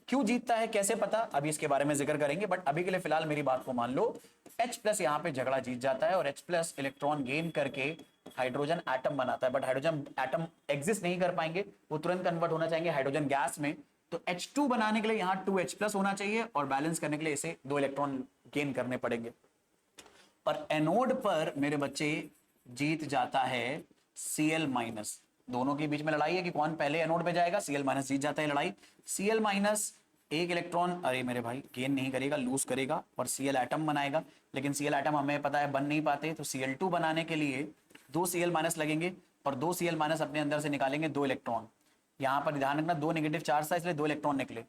क्यों जीतता है कैसे पता, अभी इसके बारे में जिक्र करेंगे, बट अभी के लिए फिलहाल मेरी बात को मान लो। H+ यहां पे झगड़ा जीत जाता है और H+ इलेक्ट्रॉन गेन करके हाइड्रोजन एटम बनाता है, बट हाइड्रोजन एटम एग्जिस्ट नहीं कर पाएंगे, वो तुरंत कन्वर्ट होना चाहेंगे हाइड्रोजन गैस में। तो H2 बनाने के लिए यहां 2H+ होना चाहिए, और बैलेंस करने के लिए इसे 2 इलेक्ट्रॉन गेन करने पड़ेंगे। और एनोड पर मेरे बच्चे जीत जाता है Cl-। दोनों के बीच में लड़ाई है कि कौन पहले एनोड पे जाएगा, Cl- जीत जाता है लड़ाई। Cl- एक इलेक्ट्रॉन, अरे मेरे भाई, गेन नहीं करेगा, लूज करेगा और Cl एटम बनाएगा। लेकिन Cl एटम हमें पता है बन नहीं पाते, तो Cl2 बनाने के लिए 2 Cl- लगेंगे, और 2 Cl- अपने अंदर से निकालेंगे 2 इलेक्ट्रॉन। यहां पर ध्यान रखना 2 नेगेटिव चार्ज था, इसलिए 2 इलेक्ट्रॉन निकले।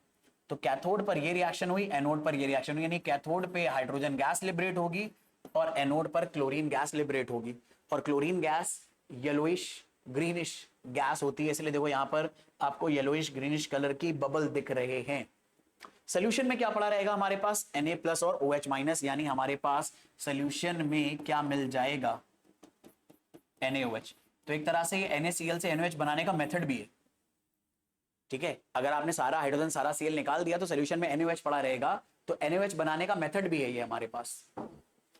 तो कैथोड पर ये रिएक्शन हुई, एनोड पर ये रिएक्शन हुई, यानी कैथोड पे हाइड्रोजन गैस लिबरेट होगी और एनोड पर क्लोरीन गैस लिबरेट होगी। और chlorine gas yellowish greenish gas होती है, इसलिए देखो यहां पर आपको येलोइश ग्रीनिश कलर की बबल दिख रहे हैं। सोल्यूशन में क्या पड़ा रहेगा हमारे पास, Na+ और OH-, यानी हमारे पास सोल्यूशन में क्या मिल जाएगा, NaOH। तो एक तरह से NaCl से NaOH बनाने का मेथड भी है, ठीक है। अगर आपने सारा हाइड्रोजन सारा Cl निकाल दिया तो सोल्यूशन में NaOH पड़ा रहेगा, तो NaOH बनाने का मेथड भी है ये हमारे पास,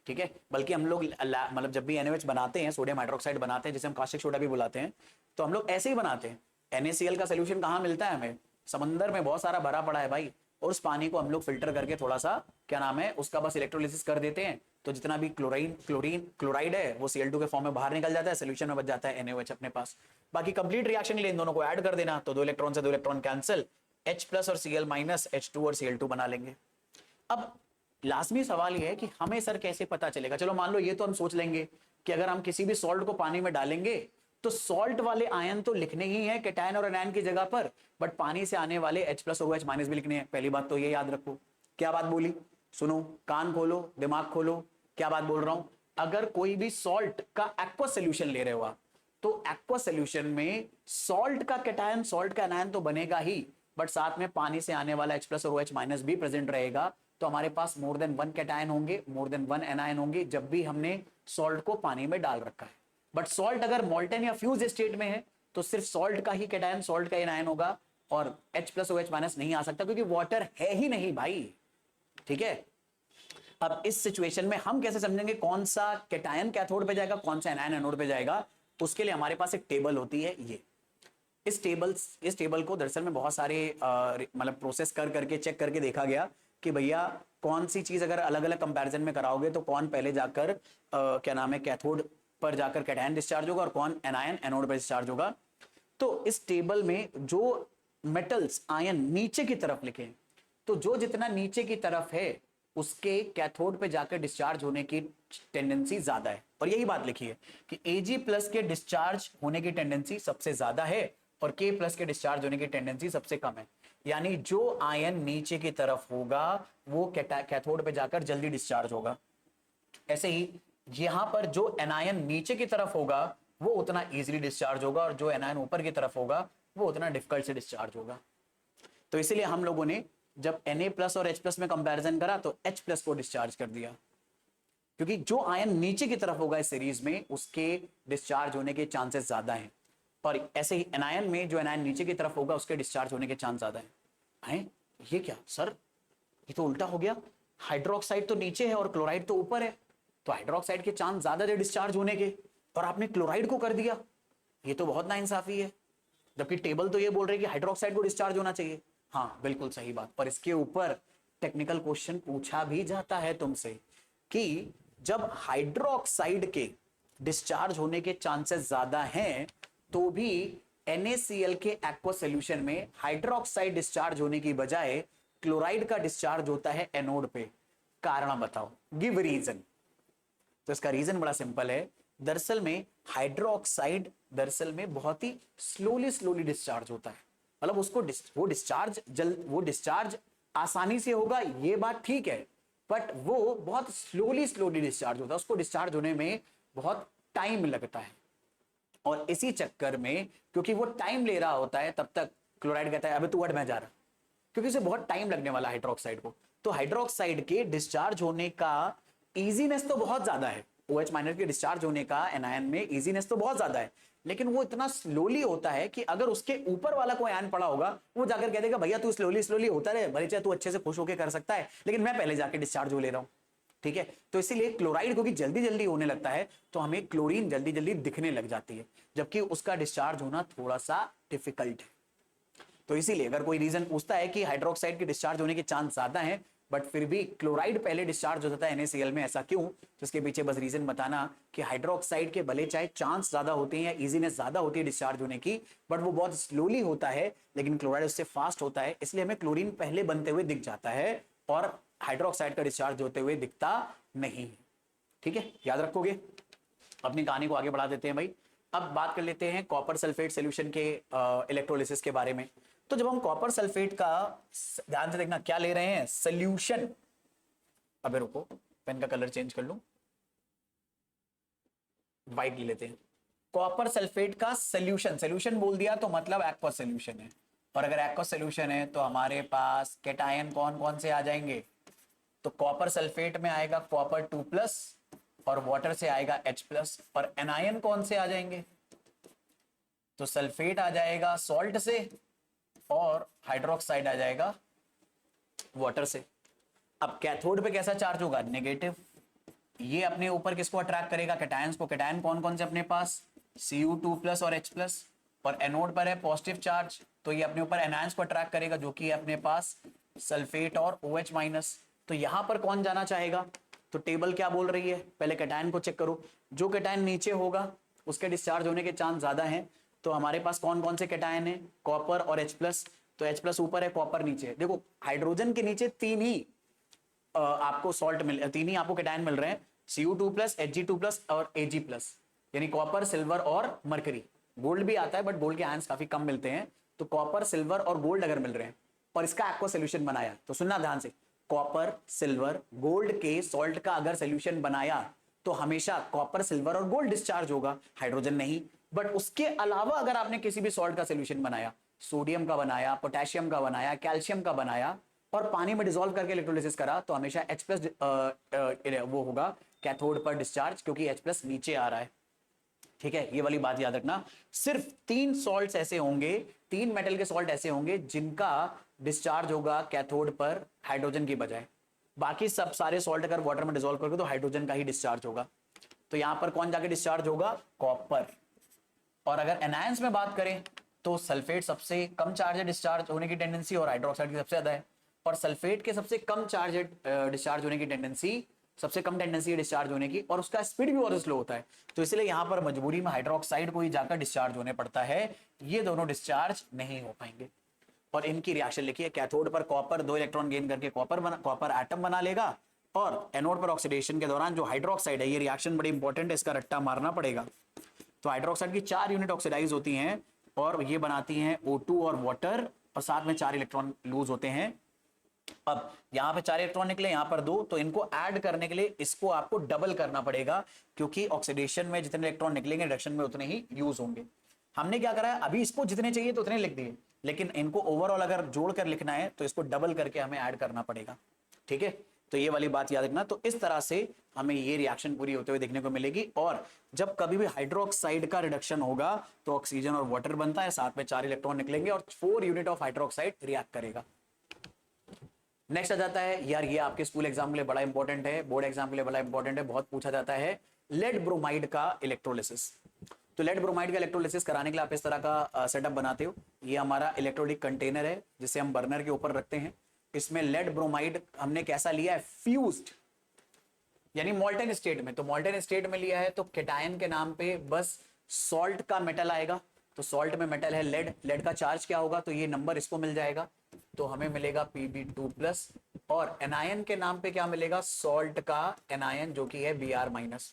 ठीक है। बल्कि हम लोग मतलब जब भी NaOH बनाते हैं, सोडियम हाइड्रोक्साइड बनाते हैं, जिसे हम कास्टिक सोडा भी बुलाते हैं, तो हम लोग ऐसे ही बनाते हैं। NaCl का सोल्यूशन कहां मिलता है हमें, समंदर में बहुत सारा भरा पड़ा है भाई, और उस पानी को हम लोग फिल्टर करके थोड़ा सा क्या नाम है उसका बस इलेक्ट्रोलिसिस कर देते हैं, तो जितना भी क्लोराइड है वो Cl2 के फॉर्म में बाहर निकल जाता है, सोल्यूशन में बच जाता है NaOH अपने पास। बाकी कंप्लीट रिएक्शन के लिए इन दोनों को ऐड कर देना, तो 2 इलेक्ट्रॉन से 2 इलेक्ट्रॉन कैंसिल, H+ और Cl- H2 और Cl2 बना लेंगे। अब लाजमी सवाल यह है कि हमें सर कैसे पता चलेगा। चलो मान लो ये तो हम सोच लेंगे कि अगर हम किसी भी सॉल्ट को पानी में डालेंगे तो सॉल्ट वाले आयन तो लिखने ही है कैटायन और एनायन की जगह पर, बट पानी से आने वाले H+ और OH- भी लिखने हैं। पहली बात तो ये याद रखो। क्या बात बोली, सुनो, कान खोलो, दिमाग खोलो, क्या बात बोल रहा हूं। अगर कोई भी सॉल्ट का एक्वा सोल्यूशन ले रहे हो आप, तो एक्वा सोल्यूशन में सॉल्ट का कैटायन सॉल्ट का एनायन तो बनेगा ही, बट साथ में पानी से आने वाला H+ और OH- भी प्रेजेंट रहेगा। तो हमारे पास मोर देन 1 कैटायन होंगे, मोर देन 1 एनायन होंगे जब भी हमने सॉल्ट को पानी में डाल रखा है। बट सॉल्ट अगर मोल्टन या फ्यूज स्टेट में है तो सिर्फ सॉल्ट का ही कैटायन सॉल्ट का एनायन होगा, और H+ OH- नहीं आ सकता, क्योंकि वाटर है ही नहीं भाई, ठीक है। अब इस सिचुएशन में हम कैसे समझेंगे कौन सा कैटायन कैथोड पे जाएगा, कौन सा एनायन एनोड पे जाएगा। उसके लिए हमारे पास एक टेबल होती है, ये इस टेबल को दरअसल में बहुत सारे मतलब प्रोसेस कर करके चेक करके देखा गया कि भैया कौन सी चीज अगर अलग अलग कंपैरिजन में कराओगे तो कौन पहले जाकर क्या नाम है कैथोड पर जाकर कैटायन डिस्चार्ज होगा और कौन एनायन एनोड पर डिस्चार्ज होगा। तो इस टेबल में जो मेटल्स आयन नीचे की तरफ लिखे, तो जो जितना नीचे की तरफ है उसके कैथोड पे जाकर डिस्चार्ज होने की टेंडेंसी ज्यादा है। और यही बात लिखी है कि Ag+ के डिस्चार्ज होने की टेंडेंसी सबसे ज्यादा है और K+ के डिस्चार्ज होने की टेंडेंसी सबसे कम है। यानी जो आयन नीचे की तरफ होगा वो कैथोड पे जाकर जल्दी डिस्चार्ज होगा। ऐसे ही यहां पर जो एनायन नीचे की तरफ होगा वो उतना इजीली डिस्चार्ज होगा, और जो एनायन ऊपर की तरफ होगा वो उतना डिफिकल्ट से डिस्चार्ज होगा। तो इसीलिए हम लोगों ने जब Na+ और H+ में कंपैरिजन करा तो H+ को डिस्चार्ज कर दिया, क्योंकि जो आयन नीचे की तरफ होगा इस सीरीज में उसके डिस्चार्ज होने के चांसेस ज्यादा हैं। और ऐसे ही एनायन में जो एनायन नीचे की तरफ होगा उसके डिस्चार्ज होने के चांस ज्यादा हैं। ये क्या सर, ये तो उल्टा हो गया, हाइड्रोक्साइड तो नीचे है और क्लोराइड तो ऊपर है, तो हाइड्रोक्साइड के चांस ज्यादा थे डिस्चार्ज होने के, और आपने क्लोराइड को कर दिया। ये तो बहुत नाइंसाफी है, जबकि टेबल तो ये बोल रही है कि हाइड्रोक्साइड को डिस्चार्ज होना चाहिए। हाँ बिल्कुल सही बात, पर इसके ऊपर टेक्निकल क्वेश्चन पूछा भी जाता है तुमसे कि जब हाइड्रोक्साइड के डिस्चार्ज होने के चांसेस ज्यादा हैं, तो भी NaCl के एक्वा सोल्यूशन में हाइड्रोक्साइड डिस्चार्ज होने की बजाय क्लोराइड का डिस्चार्ज होता है एनोड पे। कारण बताओ, गिव रीजन। तो इसका रीजन बड़ा सिंपल है। दरअसल में हाइड्रोक्साइड दरअसल में बहुत ही स्लोली डिस्चार्ज होता है। मतलब उसको वो डिस्चार्ज आसानी से होगा, ये बात ठीक है, बट वो बहुत स्लोली डिस्चार्ज होता है, उसको डिस्चार्ज होने में बहुत टाइम लगता है। और इसी चक्कर में क्योंकि वो टाइम ले रहा होता है, तब तक क्लोराइड कहता है अबे तू हट, मैं जा रहा, क्योंकि उसे बहुत टाइम लगने वाला है हाइड्रोक्साइड को। तो हाइड्रोक्साइड के डिस्चार्ज होने का इजीनेस तो बहुत ज्यादा है, OH माइनर के डिस्चार्ज होने का एनायन में इजीनेस तो बहुत ज्यादा है, लेकिन वो इतना स्लोली होता है कि अगर उसके ऊपर वाला कोई आयन पड़ा होगा, वो जाकर कह देगा भैया तू स्लोली होता रहे, भले चाहे तू अच्छे से खुश होकर कर सकता है, लेकिन मैं पहले जाके डिस्चार्ज हो ले रहा हूं। ठीक है, तो इसीलिए क्लोराइड क्योंकि जल्दी होने लगता है, तो हमें क्लोरीन जल्दी दिखने लग जाती है, जबकि उसका डिस्चार्ज होना थोड़ा सा डिफिकल्ट है। तो इसीलिए अगर कोई रीजन पूछता है कि हाइड्रोक्साइड के डिस्चार्ज होने के चांस ज्यादा हैं, बट फिर भी क्लोराइड पहले डिस्चार्ज हो जाता है NaCl में, ऐसा क्यों? तो इसके पीछे बस रीजन बताना कि हाइड्रोक्साइड के भले चाहे चांस ज्यादा होते हैं या इजीनेस ज्यादा होती है डिस्चार्ज होने की, बट वो बहुत स्लोली होता है, लेकिन क्लोराइड उससे फास्ट होता है, इसलिए हमें क्लोरीन पहले बनते हुए दिख जाता है और हाइड्रोक्साइड का डिस्चार्ज होते हुए दिखता नहीं है। ठीक है, याद रखोगे। अपनी कहानी को आगे बढ़ा देते हैं भाई। अब बात कर लेते हैं कॉपर सल्फेट सॉल्यूशन के इलेक्ट्रोलिसिस के बारे में। तो जब हम कॉपर सल्फेट का, ध्यान से देखना क्या ले रहे हैं, सॉल्यूशन। अबे रुको, पेन का कलर चेंज कर लूं, व्हाइट ले लेते हैं। कॉपर सल्फेट का सॉल्यूशन बोल दिया तो मतलब एक्वा सॉल्यूशन है, और अगर एक्वा सॉल्यूशन है तो हमारे पास कैटायन कौन कौन से आ जाएंगे? तो कॉपर सल्फेट में आएगा कॉपर 2+ और वाटर से आएगा H+, और एनायन कौन से आ जाएंगे? तो सल्फेट आ जाएगा सॉल्ट से और हाइड्रोक्साइड आ जाएगा वाटर से। अब कैथोड पे कैसा चार्ज होगा? नेगेटिव। ये अपने ऊपर किसको अट्रैक्ट करेगा? कैटायंस को। कैटायन कौन कौन से अपने पास? Cu2+ और H+, और एनोड पर है पॉजिटिव चार्ज, तो ये अपने ऊपर एनायंस को अट्रैक्ट करेगा, जो कि अपने पास सल्फेट और OH-। तो यहां पर कौन जाना चाहेगा? तो टेबल क्या बोल रही है, पहले कैटायन को चेक करो। जो कैटायन नीचे होगा उसके डिस्चार्ज होने के चांस ज्यादा हैं। तो हमारे पास कौन कौन से कैटायन है? कॉपर और H+। तो H+ ऊपर है, कॉपर नीचे है। देखो हाइड्रोजन के नीचे तीन ही आपको कैटायन मिल रहे हैं, Cu2+, Hg2+ और Ag+, यानी कॉपर, सिल्वर और मरकरी। गोल्ड भी आता है बट गोल्ड के आयंस काफी कम मिलते हैं। तो कॉपर, सिल्वर और गोल्ड अगर मिल रहे हैं और इसका एक्वा सोल्यूशन बनाया, तो सुनना ध्यान से, कॉपर, सिल्वर, गोल्ड के सॉल्ट का अगर सोल्यूशन बनाया तो हमेशा कॉपर, सिल्वर और गोल्ड डिस्चार्ज होगा, हाइड्रोजन नहीं। बट उसके अलावा अगर आपने किसी भी सॉल्ट का सोल्यूशन बनाया, सोडियम का बनाया, पोटेशियम का बनाया, कैल्शियम का बनाया, और पानी में डिसॉल्व करके इलेक्ट्रोलिसिस करा, तो हमेशा H+ वो होगा कैथोड पर डिस्चार्ज, क्योंकि H+ नीचे आ रहा है। ठीक है, ये वाली बात याद रखना। सिर्फ 3 सॉल्ट्स ऐसे होंगे, 3 मेटल के सॉल्ट ऐसे होंगे जिनका डिस्चार्ज होगा कैथोड पर हाइड्रोजन की बजाय। बाकी सब सारे सॉल्ट अगर वाटर में डिसॉल्व करोगे तो हाइड्रोजन का ही डिस्चार्ज होगा। तो यहां पर कौन जाके डिस्चार्ज होगा? कॉपर। और अगर एनायंस में बात करें तो सल्फेट सबसे कम चार्ज है डिस्चार्ज होने की टेंडेंसी, और हाइड्रोक्साइड की सबसे ज्यादा है। और सल्फेट के सबसे कम चार्ज डिस्चार्ज होने की टेंडेंसी, सबसे कम टेंडेंसी है डिस्चार्ज होने की, और उसका स्पीड भी बहुत स्लो होता है। तो इसलिए यहां पर मजबूरी में हाइड्रोक्साइड को ही जाकर डिस्चार्ज होने पड़ता है, ये दोनों डिस्चार्ज नहीं हो पाएंगे। और इनकी रिएक्शन लिखिए, कैथोड पर कॉपर 2 इलेक्ट्रॉन गेन करके कॉपर एटम बना लेगा, और एनोड पर ऑक्सीडेशन के दौरान जो हाइड्रोक्साइड है, ये रिएक्शन बड़ी इंपॉर्टेंट है, इसका रट्टा मारना पड़ेगा। तो हाइड्रोक्साइड की 4 यूनिट ऑक्सीडाइज होती हैं और ये बनाती हैं O2 और वाटर, और साथ में 4 इलेक्ट्रॉन लूज होते हैं। अब यहां पे 4 इलेक्ट्रॉन निकले, यहां पर 2, तो इनको ऐड करने के लिए इसको आपको डबल करना पड़ेगा, क्योंकि ऑक्सीडेशन में जितने इलेक्ट्रॉन निकलेंगे रिडक्शन में उतने ही यूज होंगे। हमने क्या करा है, अभी इसको जितने चाहिए तो उतने लिख दिए, लेकिन इनको ओवरऑल अगर जोड़कर लिखना है तो इसको डबल करके हमें ऐड करना पड़ेगा। ठीक है, तो ये वाली बात याद रखना। तो इस तरह से हमें ये रिएक्शन पूरी होते हुए देखने को मिलेगी। और जब कभी भी हाइड्रोक्साइड का रिडक्शन होगा तो ऑक्सीजन और वाटर बनता है, साथ में 4 इलेक्ट्रॉन निकलेंगे और 4 यूनिट ऑफ हाइड्रोक्साइड रिएक्ट करेगा। नेक्स्ट आ जाता है, यार ये आपके स्कूल एग्जाम के लिए बड़ा इंपॉर्टेंट है, बोर्ड एग्जाम के लिए बड़ा इंपॉर्टेंट है, बहुत पूछा जाता है, लेड ब्रोमाइड का इलेक्ट्रोलिसिस। तो लेड ब्रोमाइड का इलेक्ट्रोलिसिस कराने के लिए आप इस तरह का सेटअप बनाते हो। ये हमारा इलेक्ट्रोलिक कंटेनर है जिसे हम बर्नर के ऊपर रखते हैं। इसमें लेड ब्रोमाइड हमने कैसा लिया है? फ्यूज्ड। यानी मोल्टेन स्टेट में। तो मोल्टेन स्टेट में लिया है तो केटायन के नाम पे बस सॉल्ट का मेटल आएगा। तो सॉल्ट में मेटल है लेड, लेड का चार्ज क्या होगा, तो ये नंबर इसको मिल जाएगा, तो हमें मिलेगा Pb2+। और एनायन के नाम पे क्या मिलेगा, सॉल्ट का एनायन जो कि है Br-।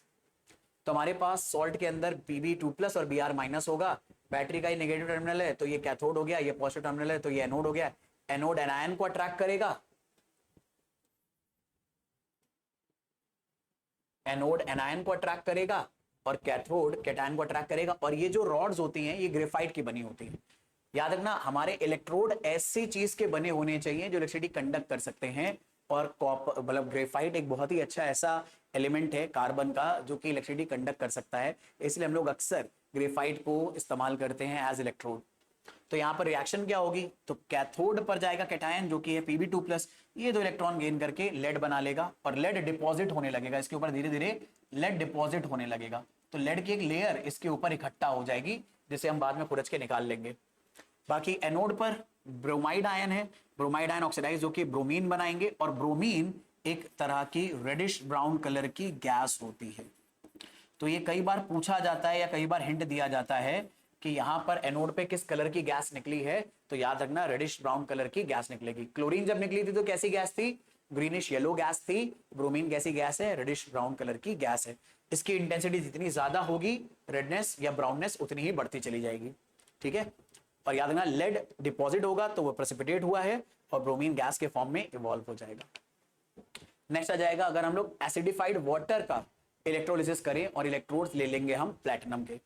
तो हमारे पास सॉल्ट के अंदर Pb2+ और Br- होगा। बैटरी का ये नेगेटिव टर्मिनल है तो ये कैथोड हो गया, ये पॉजिटिव टर्मिनल है तो ये एनोड हो गया। एनोड एनायन को अट्रैक्ट करेगा, एनोड एनायन को अट्रैक्ट करेगा और कैथोड कैटायन को अट्रैक्ट करेगा। और ये जो रॉड्स होती हैं ये ग्रेफाइट की बनी होती हैं। याद रखना हमारे इलेक्ट्रोड ऐसी चीज के बने होने चाहिए जो इलेक्ट्रिसिटी कंडक्ट कर सकते हैं। और कॉपर मतलब ग्रेफाइट एक बहुत ही अच्छा ऐसा एलिमेंट है कार्बन का जो कि इलेक्ट्रिसिटी कंडक्ट कर सकता है, इसलिए हम लोग अक्सर ग्रेफाइट को इस्तेमाल करते हैं एज इलेक्ट्रोड। तो यहाँ पर रिएक्शन क्या होगी, तो कैथोड पर जाएगा कैटायन जो कि है Pb2+, ये 2 इलेक्ट्रॉन गेन करके लेड बना लेगा और लेड डिपॉजिट होने लगेगा इसके ऊपर, धीरे धीरे लेड डिपॉजिट होने लगेगा। तो लेड की एक लेयर इसके ऊपर इकट्ठा हो जाएगी जिसे हम बाद में खुरच के निकाल लेंगे। बाकी एनोड पर ब्रोमाइड आयन है, ब्रोमाइड आयन ऑक्सीडाइज जो कि ब्रोमीन बनाएंगे। और ब्रोमीन एक तरह की रेडिश ब्राउन कलर की गैस होती है। तो ये कई बार पूछा जाता है या कई बार हिंट दिया जाता है कि यहां पर एनोड पे किस कलर की गैस निकली है, तो याद रखना रेडिश ब्राउन कलर की गैस निकलेगी। क्लोरीन जब निकली थी तो कैसी गैस थी, ग्रीनिश येलो गैस थी। ब्रोमीन कैसी गैस है, रेडिश ब्राउन कलर की गैस है। इसकी इंटेंसिटी जितनी ज्यादा होगी रेडनेस या ब्राउननेस उतनी ही बढ़ती चली जाएगी, ठीक है। और याद रखना लेड डिपॉजिट होगा तो वो प्रेसिपिटेट हुआ है और ब्रोमीन गैस के फॉर्म में इवॉल्व हो जाएगा। नेक्स्ट आ जाएगा अगर हम लोग एसिडिफाइड वाटर का इलेक्ट्रोलिसिस करें और इलेक्ट्रोड्स ले लेंगे हम प्लैटिनम के,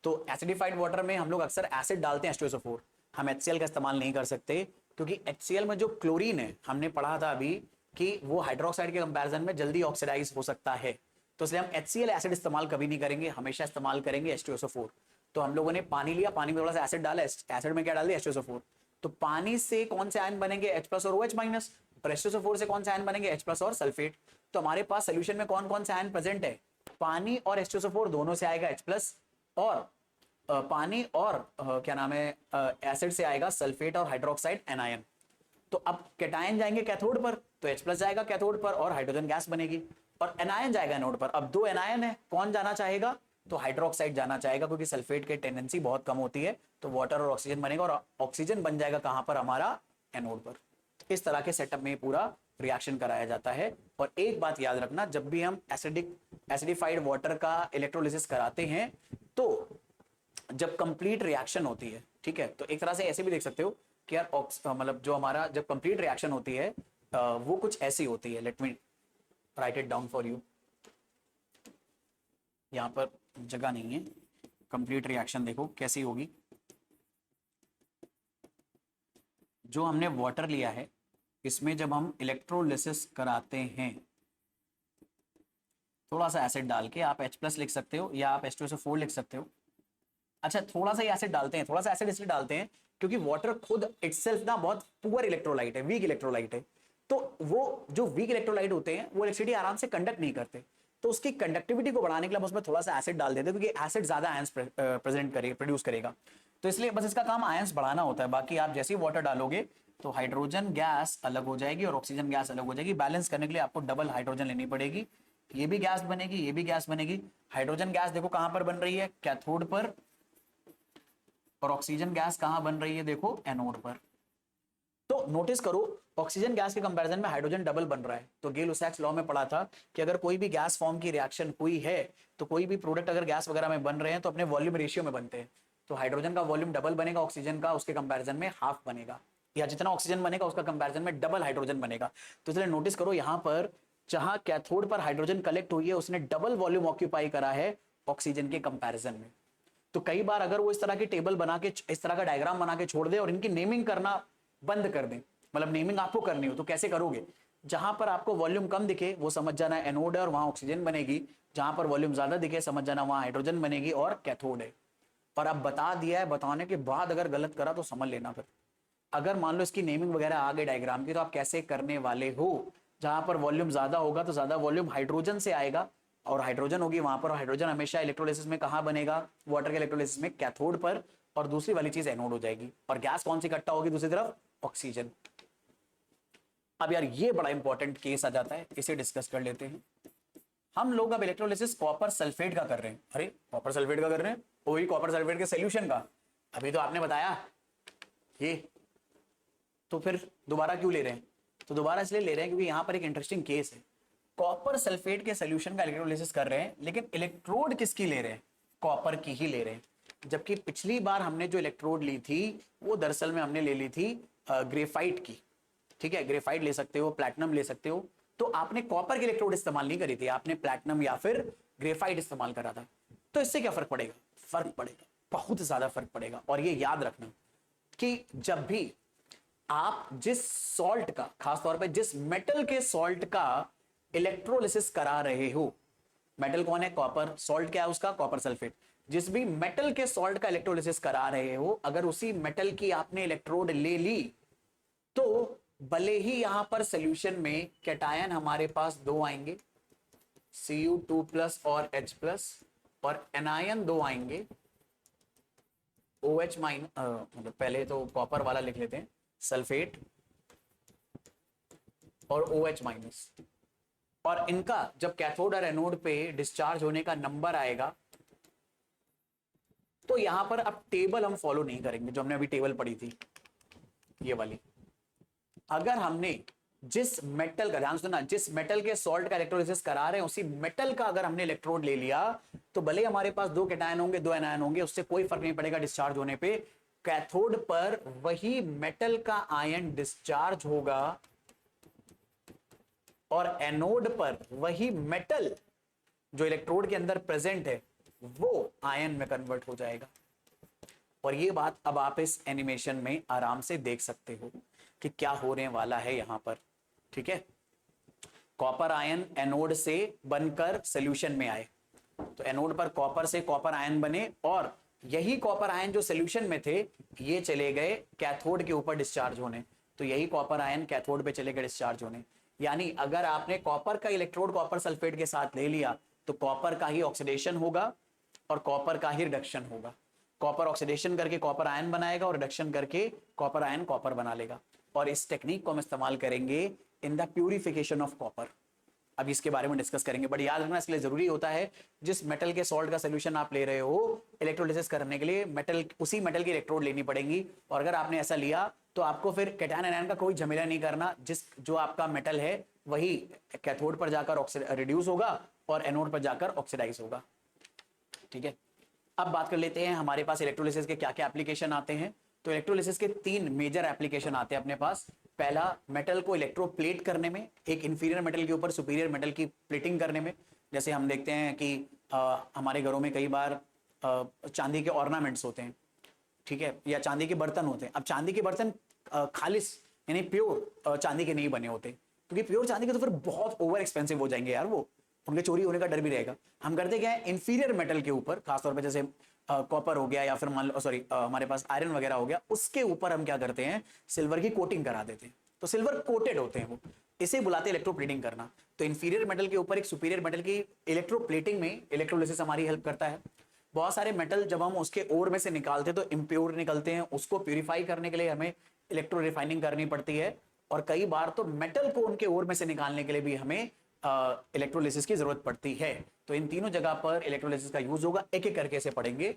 तो एसिडिफाइड वाटर में हम लोग अक्सर एसिड डालते हैं H2SO4, हम HCl का इस्तेमाल नहीं कर सकते क्योंकि HCl में जो क्लोरीन है हमने पढ़ा था अभी कि वो हाइड्रोक्साइड के कंपैरिजन में जल्दी ऑक्सीडाइज हो सकता है। तो इसलिए हम HCl एसिड इस्तेमाल कभी नहीं करेंगे, हमेशा इस्तेमाल करेंगे H2SO4। तो हम लोगों ने पानी लिया, पानी में थोड़ा सा एसिड डाला, एसिड में क्या डाल दिया H2SO4। तो पानी से कौन से आयन बनेंगे H+ और OH-, और H2SO4 से कौन से आयन बनेंगे H+ और सल्फेट। तो हमारे पास सोल्यूशन में कौन कौन से आयन प्रेजेंट है, पानी और H2SO4 दोनों से आएगा H+, और पानी और क्या नाम है एसिड से आएगा सल्फेट और हाइड्रोक्साइड एनायन। तो अब कैटायन जाएंगे कैथोड पर तो H+ जाएगा कैथोड पर और हाइड्रोजन गैस बनेगी, और एनायन जाएगा एनोड पर। अब 2 एनायन है, कौन जाना चाहेगा, तो हाइड्रोक्साइड जाना चाहेगा क्योंकि सल्फेट की टेंडेंसी बहुत कम होती है। तो वाटर और ऑक्सीजन बनेगा और ऑक्सीजन बन जाएगा कहां पर, हमारा एनोड पर। इस तरह के सेटअप में पूरा रिएक्शन कराया जाता है। और एक बात याद रखना, जब भी हम एसिडिफाइड वाटर का इलेक्ट्रोलिसिस कराते हैं तो जब कंप्लीट रिएक्शन होती है, ठीक है, तो एक तरह से ऐसे भी देख सकते हो कि यार मतलब जो हमारा जब कंप्लीट रिएक्शन होती है वो कुछ ऐसी होती है। Let me right it down for you, यहां पर जगह नहीं है। कंप्लीट रिएक्शन देखो कैसी होगी। जो हमने वाटर लिया है इसमें जब हम इलेक्ट्रोलिसिस कराते हैं, थोड़ा सा एसिड डाल के, आप H+ लिख सकते हो या आप H2SO4 लिख सकते हो। अच्छा, थोड़ा सा ही एसिड डालते हैं, थोड़ा सा एसिड इसलिए डालते हैं क्योंकि वाटर खुद इटसेल्फ ना बहुत पुअर इलेक्ट्रोलाइट है, वीक इलेक्ट्रोलाइट है। तो वो जो वीक इलेक्ट्रोलाइट होते हैं वो इलेक्ट्रिसिटी आराम से कंडक्ट नहीं करते, तो उसकी कंडक्टिविटी को बढ़ाने के लिए हम उसमें थोड़ा सा एसिड डाल देते हैं क्योंकि एसिड ज्यादा आयंस प्रेजेंट करेगा, प्रोड्यूस करेगा। तो इसलिए बस इसका काम आयंस बढ़ाना होता है। बाकी आप जैसे ही वाटर डालोगे तो हाइड्रोजन गैस अलग हो जाएगी और ऑक्सीजन गैस अलग हो जाएगी। बैलेंस करने के लिए आपको डबल हाइड्रोजन लेनी पड़ेगी, ये भी गैस बनेगी, ये भी गैस बनेगी। हाइड्रोजन गैस देखो कहां पर बन रही है, कैथोड पर, और ऑक्सीजन गैस कहां बन रही है, देखो एनोड पर। तो नोटिस करो ऑक्सीजन गैस के कंपैरिजन में हाइड्रोजन डबल बन रहा है। तो गेल-लुसाक्स लॉ में पढ़ा था कि अगर कोई भी गैस फॉर्म की रिएक्शन हुई है तो कोई भी प्रोडक्ट अगर गैस वगैरह में बन रहे हैं तो अपने वॉल्यूम रेशियो में बनते हैं। तो हाइड्रोजन का वॉल्यूम डबल बनेगा, ऑक्सीजन का उसके कंपैरिजन में हाफ बनेगा, या जितना ऑक्सीजन बनेगा उसका कंपैरिजन में डबल हाइड्रोजन बनेगा। तो इसलिए नोटिस करो यहां पर जहां कैथोड पर हाइड्रोजन कलेक्ट हुई है उसने डबल वॉल्यूम ऑक्यूपाई करा है ऑक्सीजन के कंपैरिजन में। तो कई बार अगर वो इस तरह की टेबल बना के, इस तरह का डायग्राम बना के छोड़ दे और इनकी नेमिंग करना बंद कर दे, मतलब नेमिंग आपको करनी हो तो कैसे करोगे, जहां पर आपको वॉल्यूम कम दिखे वो समझ जाना एनोड है और वहां ऑक्सीजन बनेगी, जहां पर वॉल्यूम ज्यादा दिखे समझ जाना वहां हाइड्रोजन बनेगी और कैथोड है। और अब बता दिया है, बताने के बाद अगर गलत करा तो समझ लेना। फिर अगर मान लो इसकी नेमिंग वगैरह आ गई डायग्राम की तो आप कैसे करने वाले हो, जहां पर वॉल्यूम ज्यादा होगा तो ज्यादा वॉल्यूम हाइड्रोजन से आएगा और हाइड्रोजन होगी वहां पर, और हाइड्रोजन हमेशा इलेक्ट्रोलिसिस में कहां बनेगा, वाटर के इलेक्ट्रोलिसिस में कैथोड पर, और दूसरी वाली चीज एनोड हो जाएगी। और गैस कौन सी इकट्ठा होगी दूसरी तरफ, ऑक्सीजन। अब यार ये बड़ा इंपॉर्टेंट केस आ जाता है, इसे डिस्कस कर लेते हैं। हम लोग अब इलेक्ट्रोलिसिस कॉपर सल्फेट का कर रहे हैं। अरे कॉपर सल्फेट का कर रहे हैं, वही कॉपर सल्फेट के सोल्यूशन का, अभी तो आपने बताया ये, तो फिर दोबारा क्यों ले रहे हैं? तो दोबारा इसलिए ले रहे हैं क्योंकि यहां पर एक इंटरेस्टिंग केस है। कॉपर सल्फेट के सोल्यूशन का इलेक्ट्रोलिसिस कर रहे हैं, लेकिन इलेक्ट्रोड किसकी ले रहे हैं? कॉपर की ही ले रहे हैं। जबकि पिछली बार हमने जो इलेक्ट्रोड ली थी वो दरअसल में हमने ले ली थी ग्रेफाइट की। ठीक है, ग्रेफाइट ले सकते हो, प्लैटिनम ले सकते हो। तो आपने कॉपर की इलेक्ट्रोड इस्तेमाल नहीं करी थी, आपने प्लैटिनम या फिर ग्रेफाइट इस्तेमाल करा था। तो इससे क्या फर्क पड़ेगा? फर्क पड़ेगा, बहुत ज्यादा फर्क पड़ेगा। और ये याद रखना कि जब भी आप जिस सॉल्ट का, खासतौर पे जिस मेटल के सॉल्ट का इलेक्ट्रोलिसिस करा रहे हो, मेटल कौन है? कॉपर। सॉल्ट क्या है उसका? Copper sulphate. जिस भी मेटल के सॉल्ट का इलेक्ट्रोलिसिस करा रहे हो, अगर उसी मेटल की आपने इलेक्ट्रोड ले ली तो भले ही यहां पर सॉल्यूशन में कैटायन हमारे पास दो आएंगे, Cu2+ और H+, और एनायन दो आएंगे, OH-, मतलब पहले तो कॉपर वाला लिख लेते हैं, सल्फेट और OH-। और इनका जब कैथोड और एनोड पे डिस्चार्ज होने का नंबर आएगा, तो यहां पर अब टेबल हम फॉलो नहीं करेंगे जो हमने अभी टेबल पढ़ी थी, ये वाली। अगर हमने जिस मेटल का, ध्यान सुनना, जिस मेटल के सॉल्ट का इलेक्ट्रोलिसिस करा रहे हैं उसी मेटल का अगर हमने इलेक्ट्रोड ले लिया, तो भले हमारे पास दो कैटायन होंगे, दो एनायन होंगे, उससे कोई फर्क नहीं पड़ेगा डिस्चार्ज होने पे। कैथोड पर वही मेटल का आयन डिस्चार्ज होगा और एनोड पर वही मेटल जो इलेक्ट्रोड के अंदर प्रेजेंट है वो आयन में कन्वर्ट हो जाएगा। और ये बात अब आप इस एनिमेशन में आराम से देख सकते हो कि क्या होने वाला है यहां पर। ठीक है, कॉपर आयन एनोड से बनकर सॉल्यूशन में आए, तो एनोड पर कॉपर से कॉपर आयन बने, और यही कॉपर आयन जो सॉल्यूशन में थे ये चले गए कैथोड के ऊपर डिस्चार्ज होने, तो यही कॉपर आयन कैथोड पे चले गए डिस्चार्ज होने। यानी अगर आपने कॉपर का इलेक्ट्रोड कॉपर सल्फेट के साथ ले लिया तो कॉपर का ही ऑक्सीडेशन होगा और कॉपर का ही रिडक्शन होगा। कॉपर ऑक्सीडेशन करके कॉपर आयन बनाएगा और रिडक्शन करके कॉपर आयन कॉपर बना लेगा। और इस टेक्निक को हम इस्तेमाल करेंगे in the purification of copper. अब इसके बारे में डिस्कस करेंगे, बट याद रखना इसलिए जरूरी होता है जिस मेटल के सॉल्ट का सोल्यूशन आप ले रहे हो इलेक्ट्रोलिसिस करने के लिए, मेटल, उसी मेटल की इलेक्ट्रोड लेनी पड़ेगी। और अगर आपने ऐसा लिया तो आपको फिर कैटायन एनायन का कोई झमेला नहीं करना, जो आपका मेटल है वही कैथोड पर जाकर रिड्यूस होगा और एनोड पर जाकर ऑक्सीडाइज होगा। ठीक है, अब बात कर लेते हैं हमारे पास इलेक्ट्रोलिसिस के क्या क्या एप्लीकेशन आते हैं। तो इलेक्ट्रोलिसिस के तीन मेजर एप्लीकेशन आते हैं अपने पास। पहला, मेटल को इलेक्ट्रोप्लेट करने में, एक इंफीरियर मेटल के ऊपर सुपीरियर मेटल की प्लेटिंग करने में। जैसे हम देखते हैं कि हमारे घरों में कई बार चांदी के ऑर्नामेंट्स होते हैं, ठीक है, या चांदी के बर्तन होते हैं। अब चांदी के बर्तन खालिस यानी प्योर चांदी के नहीं बने होते, क्योंकि प्योर चांदी के तो फिर बहुत ओवर एक्सपेंसिव हो जाएंगे यार, वो उनके चोरी होने का डर भी रहेगा। हम करते क्या है, इंफीरियर मेटल के ऊपर, खासतौर पर जैसे कॉपर हो गया या फिर मान लो सॉरी हमारे पास आयरन वगैरह हो गया, उसके ऊपर हम क्या करते हैं, सिल्वर की कोटिंग करा देते हैं। तो सिल्वर कोटेड होते हैं वो, इसे बुलाते हैं इलेक्ट्रोप्लेटिंग करना। तो इंफीरियर मेटल के ऊपर एक सुपीरियर मेटल की इलेक्ट्रोप्लेटिंग में इलेक्ट्रोलिसिस हमारी हेल्प करता है। बहुत सारे मेटल जब हम उसके ओर में से निकालते हैं तो इम्प्योर निकलते हैं, उसको प्यूरिफाई करने के लिए हमें इलेक्ट्रो रिफाइनिंग करनी पड़ती है। और कई बार तो मेटल को उनके ओर में से निकालने के लिए भी हमें इलेक्ट्रोलिसिस की जरूरत पड़ती है। तो इन तीनों जगह पर इलेक्ट्रोलिसिस का यूज होगा, एक एक करके से पढ़ेंगे।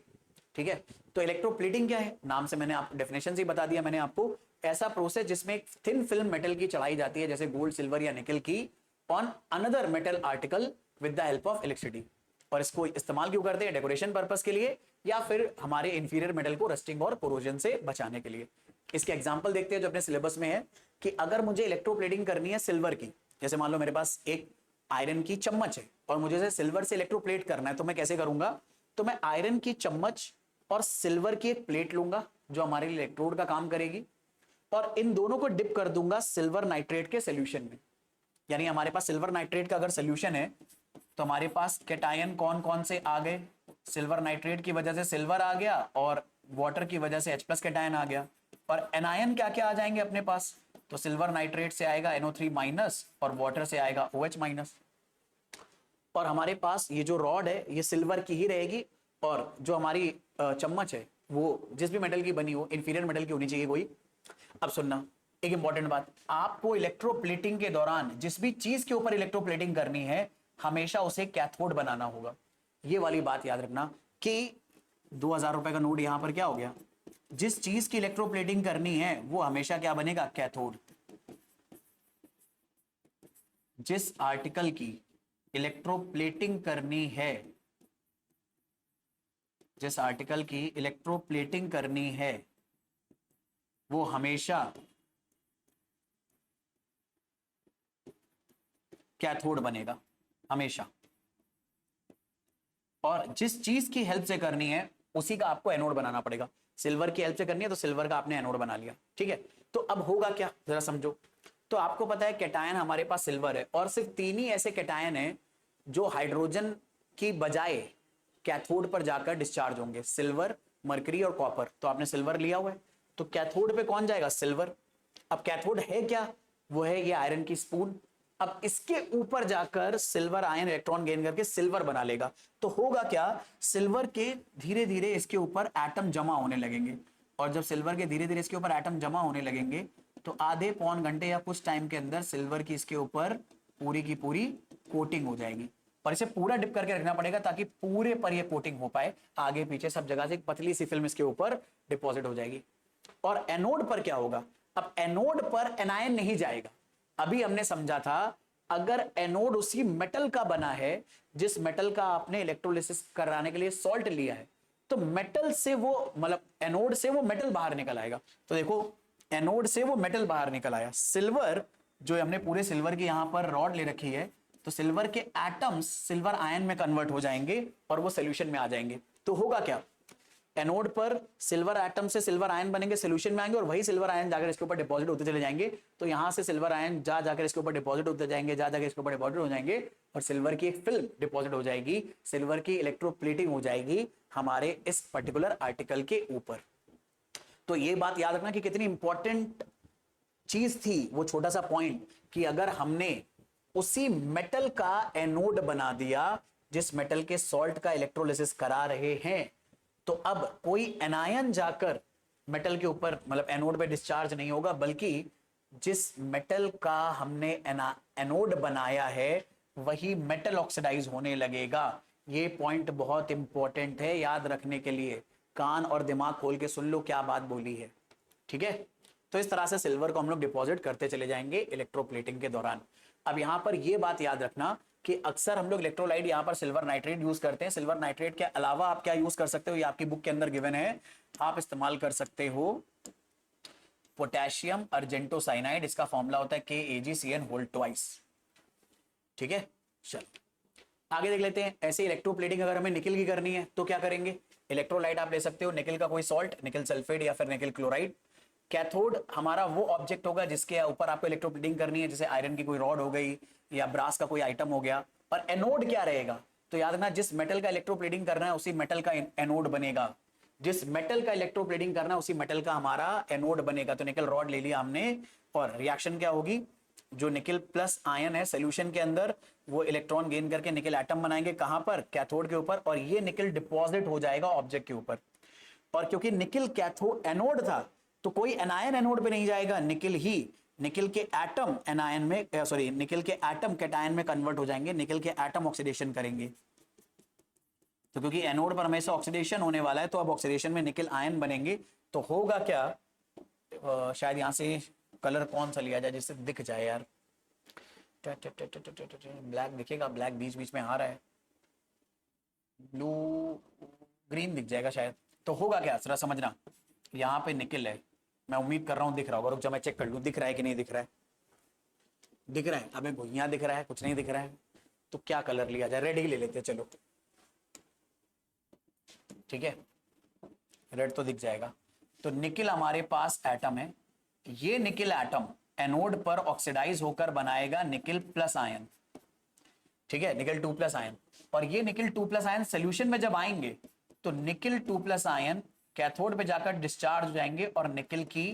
ठीक है, तो इलेक्ट्रोप्लेटिंग क्या है, नाम से मैंने आप डेफिनेशन से बता दिया मैंने आपको। ऐसा प्रोसेस जिसमें एक थिन फिल्म मेटल की चढ़ाई जाती है, जैसे गोल्ड, सिल्वर या निकल की, on another metal article with the help of electricity. और इसको इस्तेमाल क्यों करते हैं, डेकोरेशन पर्पस के लिए या फिर हमारे इंफीरियर मेटल को रस्टिंग और कोरोजन से बचाने के लिए। इसके एग्जांपल देखते हैं जो अपने सिलेबस में है कि अगर मुझे इलेक्ट्रोप्लेटिंग करनी है सिल्वर की, जैसे मान लो मेरे पास एक आयरन की चम्मच है और मुझे इसे सिल्वर से इलेक्ट्रोप्लेट करना है, तो मैं कैसे करूंगा, तो मैं आयरन की चम्मच और सिल्वर की एक प्लेट लूंगा जो हमारे लिए इलेक्ट्रोड का काम करेगी, और इन दोनों को डिप कर दूंगा सिल्वर नाइट्रेट के सोल्यूशन में। यानी हमारे पास सिल्वर नाइट्रेट का अगर सोल्यूशन है तो हमारे पास कैटायन कौन कौन से आ गए, सिल्वर नाइट्रेट की वजह से सिल्वर आ गया और वाटर की वजह से H+ कैटायन आ गया। और एनायन क्या क्या आ जाएंगे अपने पास, तो सिल्वर नाइट्रेट से आएगा NO3- और वाटर से आएगा OH-। और हमारे पास ये जो रॉड है ये सिल्वर की ही रहेगी, और जो हमारी चम्मच है वो जिस भी मेटल की बनी हो, इंफीरियर मेटल की होनी चाहिए कोई। अब सुनना एक इंपॉर्टेंट बात, आपको इलेक्ट्रोप्लेटिंग के दौरान जिस भी चीज के ऊपर इलेक्ट्रोप्लेटिंग करनी है, हमेशा उसे कैथोड बनाना होगा। ये वाली बात याद रखना कि 2000 रुपए का नोट यहां पर क्या हो गया, जिस चीज की इलेक्ट्रोप्लेटिंग करनी है वो हमेशा क्या बनेगा, कैथोड। जिस आर्टिकल की इलेक्ट्रोप्लेटिंग करनी है, जिस आर्टिकल की इलेक्ट्रोप्लेटिंग करनी है वो हमेशा कैथोड बनेगा, हमेशा। और जिस चीज की हेल्प से करनी है उसी का आपको एनोड बनाना पड़ेगा। सिल्वर की हेल्प से करनी है तो सिल्वर का आपने एनोड बना लिया, ठीक है। तो अब होगा क्या, जरा समझो। तो आपको पता है कैटायन हमारे पास सिल्वर है, और सिर्फ 3 ही ऐसे कैटायन है जो हाइड्रोजन की बजाय कैथोड पर जाकर डिस्चार्ज होंगे, सिल्वर, मरकरी और कॉपर। तो आपने सिल्वर लिया हुआ है, तो कैथोड पे कौन जाएगा, सिल्वर। अब कैथोड है क्या, वो है ये आयरन की स्पून। अब इसके ऊपर जाकर सिल्वर आयन इलेक्ट्रॉन गेन करके सिल्वर बना लेगा। तो होगा क्या, सिल्वर के धीरे धीरे इसके ऊपर एटम जमा होने लगेंगे, और जब सिल्वर के धीरे धीरे इसके ऊपर एटम जमा होने लगेंगे तो आधे पौन घंटे या कुछ टाइम के अंदर सिल्वर की इसके ऊपर पूरी की पूरी कोटिंग हो जाएगी। और इसे पूरा डिप करके रखना पड़ेगा ताकि पूरे पर ये कोटिंग हो पाए, आगे पीछे सब जगह से एक पतली सी फिल्म इसके ऊपर डिपॉजिट हो जाएगी। और एनोड पर क्या होगा, अब एनोड पर एनायन नहीं जाएगा। अभी हमने समझा था अगर एनोड उसी मेटल का बना है जिस मेटल का आपने इलेक्ट्रोलिसिस कराने के लिए सॉल्ट लिया है, तो मेटल से वो मतलब एनोड से वो मेटल बाहर निकल आएगा। तो देखो एनोड से वो मेटल बाहर निकल आया, सिल्वर जो हमने पूरे सिल्वर की यहां पर रॉड ले रखी है, तो सिल्वर के एटम्स सिल्वर आयन में कन्वर्ट हो जाएंगे और वो सोल्यूशन में आ जाएंगे। तो होगा क्या, एनोड पर सिल्वर एटम से सिल्वर आयन बनेंगे, सोल्यूशन में आएंगे, और वही सिल्वर आयन जाकर इसके ऊपर डिपॉजिट होते चले जाएंगे। तो यहां से सिल्वर आयन जा जाकर इसके ऊपर डिपॉजिट होते जाएंगे, जा जाकर इसके ऊपर डिपॉजिट हो जाएंगे, और सिल्वर की एक फिल्म डिपॉजिट हो जाएगी, सिल्वर की इलेक्ट्रोप्लेटिंग हो जाएगी हमारे इस पर्टिकुलर आर्टिकल के ऊपर। तो ये बात याद रखना कि कितनी इंपॉर्टेंट चीज थी वो छोटा सा पॉइंट, कि अगर हमने उसी मेटल का एनोड बना दिया जिस मेटल के सॉल्ट का इलेक्ट्रोलिसिस करा रहे हैं, तो अब कोई एनायन जाकर मेटल के ऊपर मतलब एनोड पे डिस्चार्ज नहीं होगा, बल्कि जिस मेटल का हमने एनोड बनाया है वही मेटल ऑक्सीडाइज होने लगेगा। ये पॉइंट बहुत इंपॉर्टेंट है याद रखने के लिए, कान और दिमाग खोल के सुन लो क्या बात बोली है, ठीक है। तो इस तरह से सिल्वर को हम लोग डिपॉजिट करते चले जाएंगे इलेक्ट्रोप्लेटिंग के दौरान। अब यहां पर यह बात याद रखना कि अक्सर हम लोग इलेक्ट्रोलाइट यहां पर सिल्वर नाइट्रेट यूज करते हैं। सिल्वर नाइट्रेट के अलावा आप क्या यूज कर सकते हो, ये आपकी बुक के अंदर गिवन है, आप इस्तेमाल कर सकते हो पोटेशियम अर्जेंटोसाइनाइड, इसका फॉर्मूला होता है KAgCN होल ट्वाइस, ठीक है। चलो आगे देख लेते हैं। ऐसे इलेक्ट्रोप्लेटिंग अगर हमें निकल की करनी है तो क्या करेंगे, इलेक्ट्रोलाइट आप ले सकते हो, निकल का कोई सॉल्ट, निकल सल्फेट या फिर निकल क्लोराइड। कैथोड हमारा वो ऑब्जेक्ट होगा जिसके ऊपर आपको इलेक्ट्रोप्लेटिंग करनी है, जैसे आयरन की कोई रॉड हो गई या ब्रास का कोई आइटम हो गया। और एनोड क्या रहेगा, तो याद रखना जिस मेटल का इलेक्ट्रोप्लेटिंग करना है उसी मेटल का एनोड बनेगा, जिस मेटल का इलेक्ट्रोप्लेटिंग करना है उसी मेटल का हमारा एनोड बनेगा। तो निकल रॉड ले लिया हमने, और रिएक्शन क्या होगी, जो निकल प्लस आयन है सोल्यूशन के अंदर वो इलेक्ट्रॉन गेन करके निकल एटम बनाएंगे, कहां पर, कैथोड के ऊपर, और ये निकल डिपॉजिट हो जाएगा ऑब्जेक्ट के ऊपर। और क्योंकि निकल कैथोड एनोड था तो कोई एनायन एनोड पे नहीं जाएगा, निकल ही निकल के एटम एनायन में सॉरी निकल के एटम कैटायन में कन्वर्ट हो जाएंगे, निकल के एटम ऑक्सीडेशन करेंगे। तो क्योंकि एनोड पर हमेशा ऑक्सीडेशन होने वाला है तो अब ऑक्सीडेशन में निकल आयन बनेंगे। तो होगा क्या, शायद यहां से कलर कौन सा लिया जाए जिससे दिख जाए यार, ब्लैक दिखेगा, ब्लैक बीच बीच में आ रहा है, ब्लू ग्रीन दिख जाएगा शायद। तो होगा क्या जरा समझना, यहाँ पे निकल है, मैं उम्मीद कर रहा हूँ दिख रहा होगा, रुक जा मैं चेक कर लूँ दिख रहा है कि नहीं दिख रहा है। दिख रहा है, अबे भुइयां दिख रहा है, कुछ नहीं दिख रहा है, तो क्या कलर लिया जाए, रेड ही ले लेते हैं चलो, ठीक है, रेड तो दिख जाएगा। तो निकल हमारे पास एटम है, ये निकल एटम एनोड पर ऑक्सीडाइज होकर बनाएगा निकल प्लस आयन, ठीक है, निकल 2 प्लस आयन। और ये निकल 2 प्लस आयन सोल्यूशन में जब आएंगे तो निकल 2 प्लस आयन कैथोड पे जाकर डिस्चार्ज हो जाएंगे और निकल की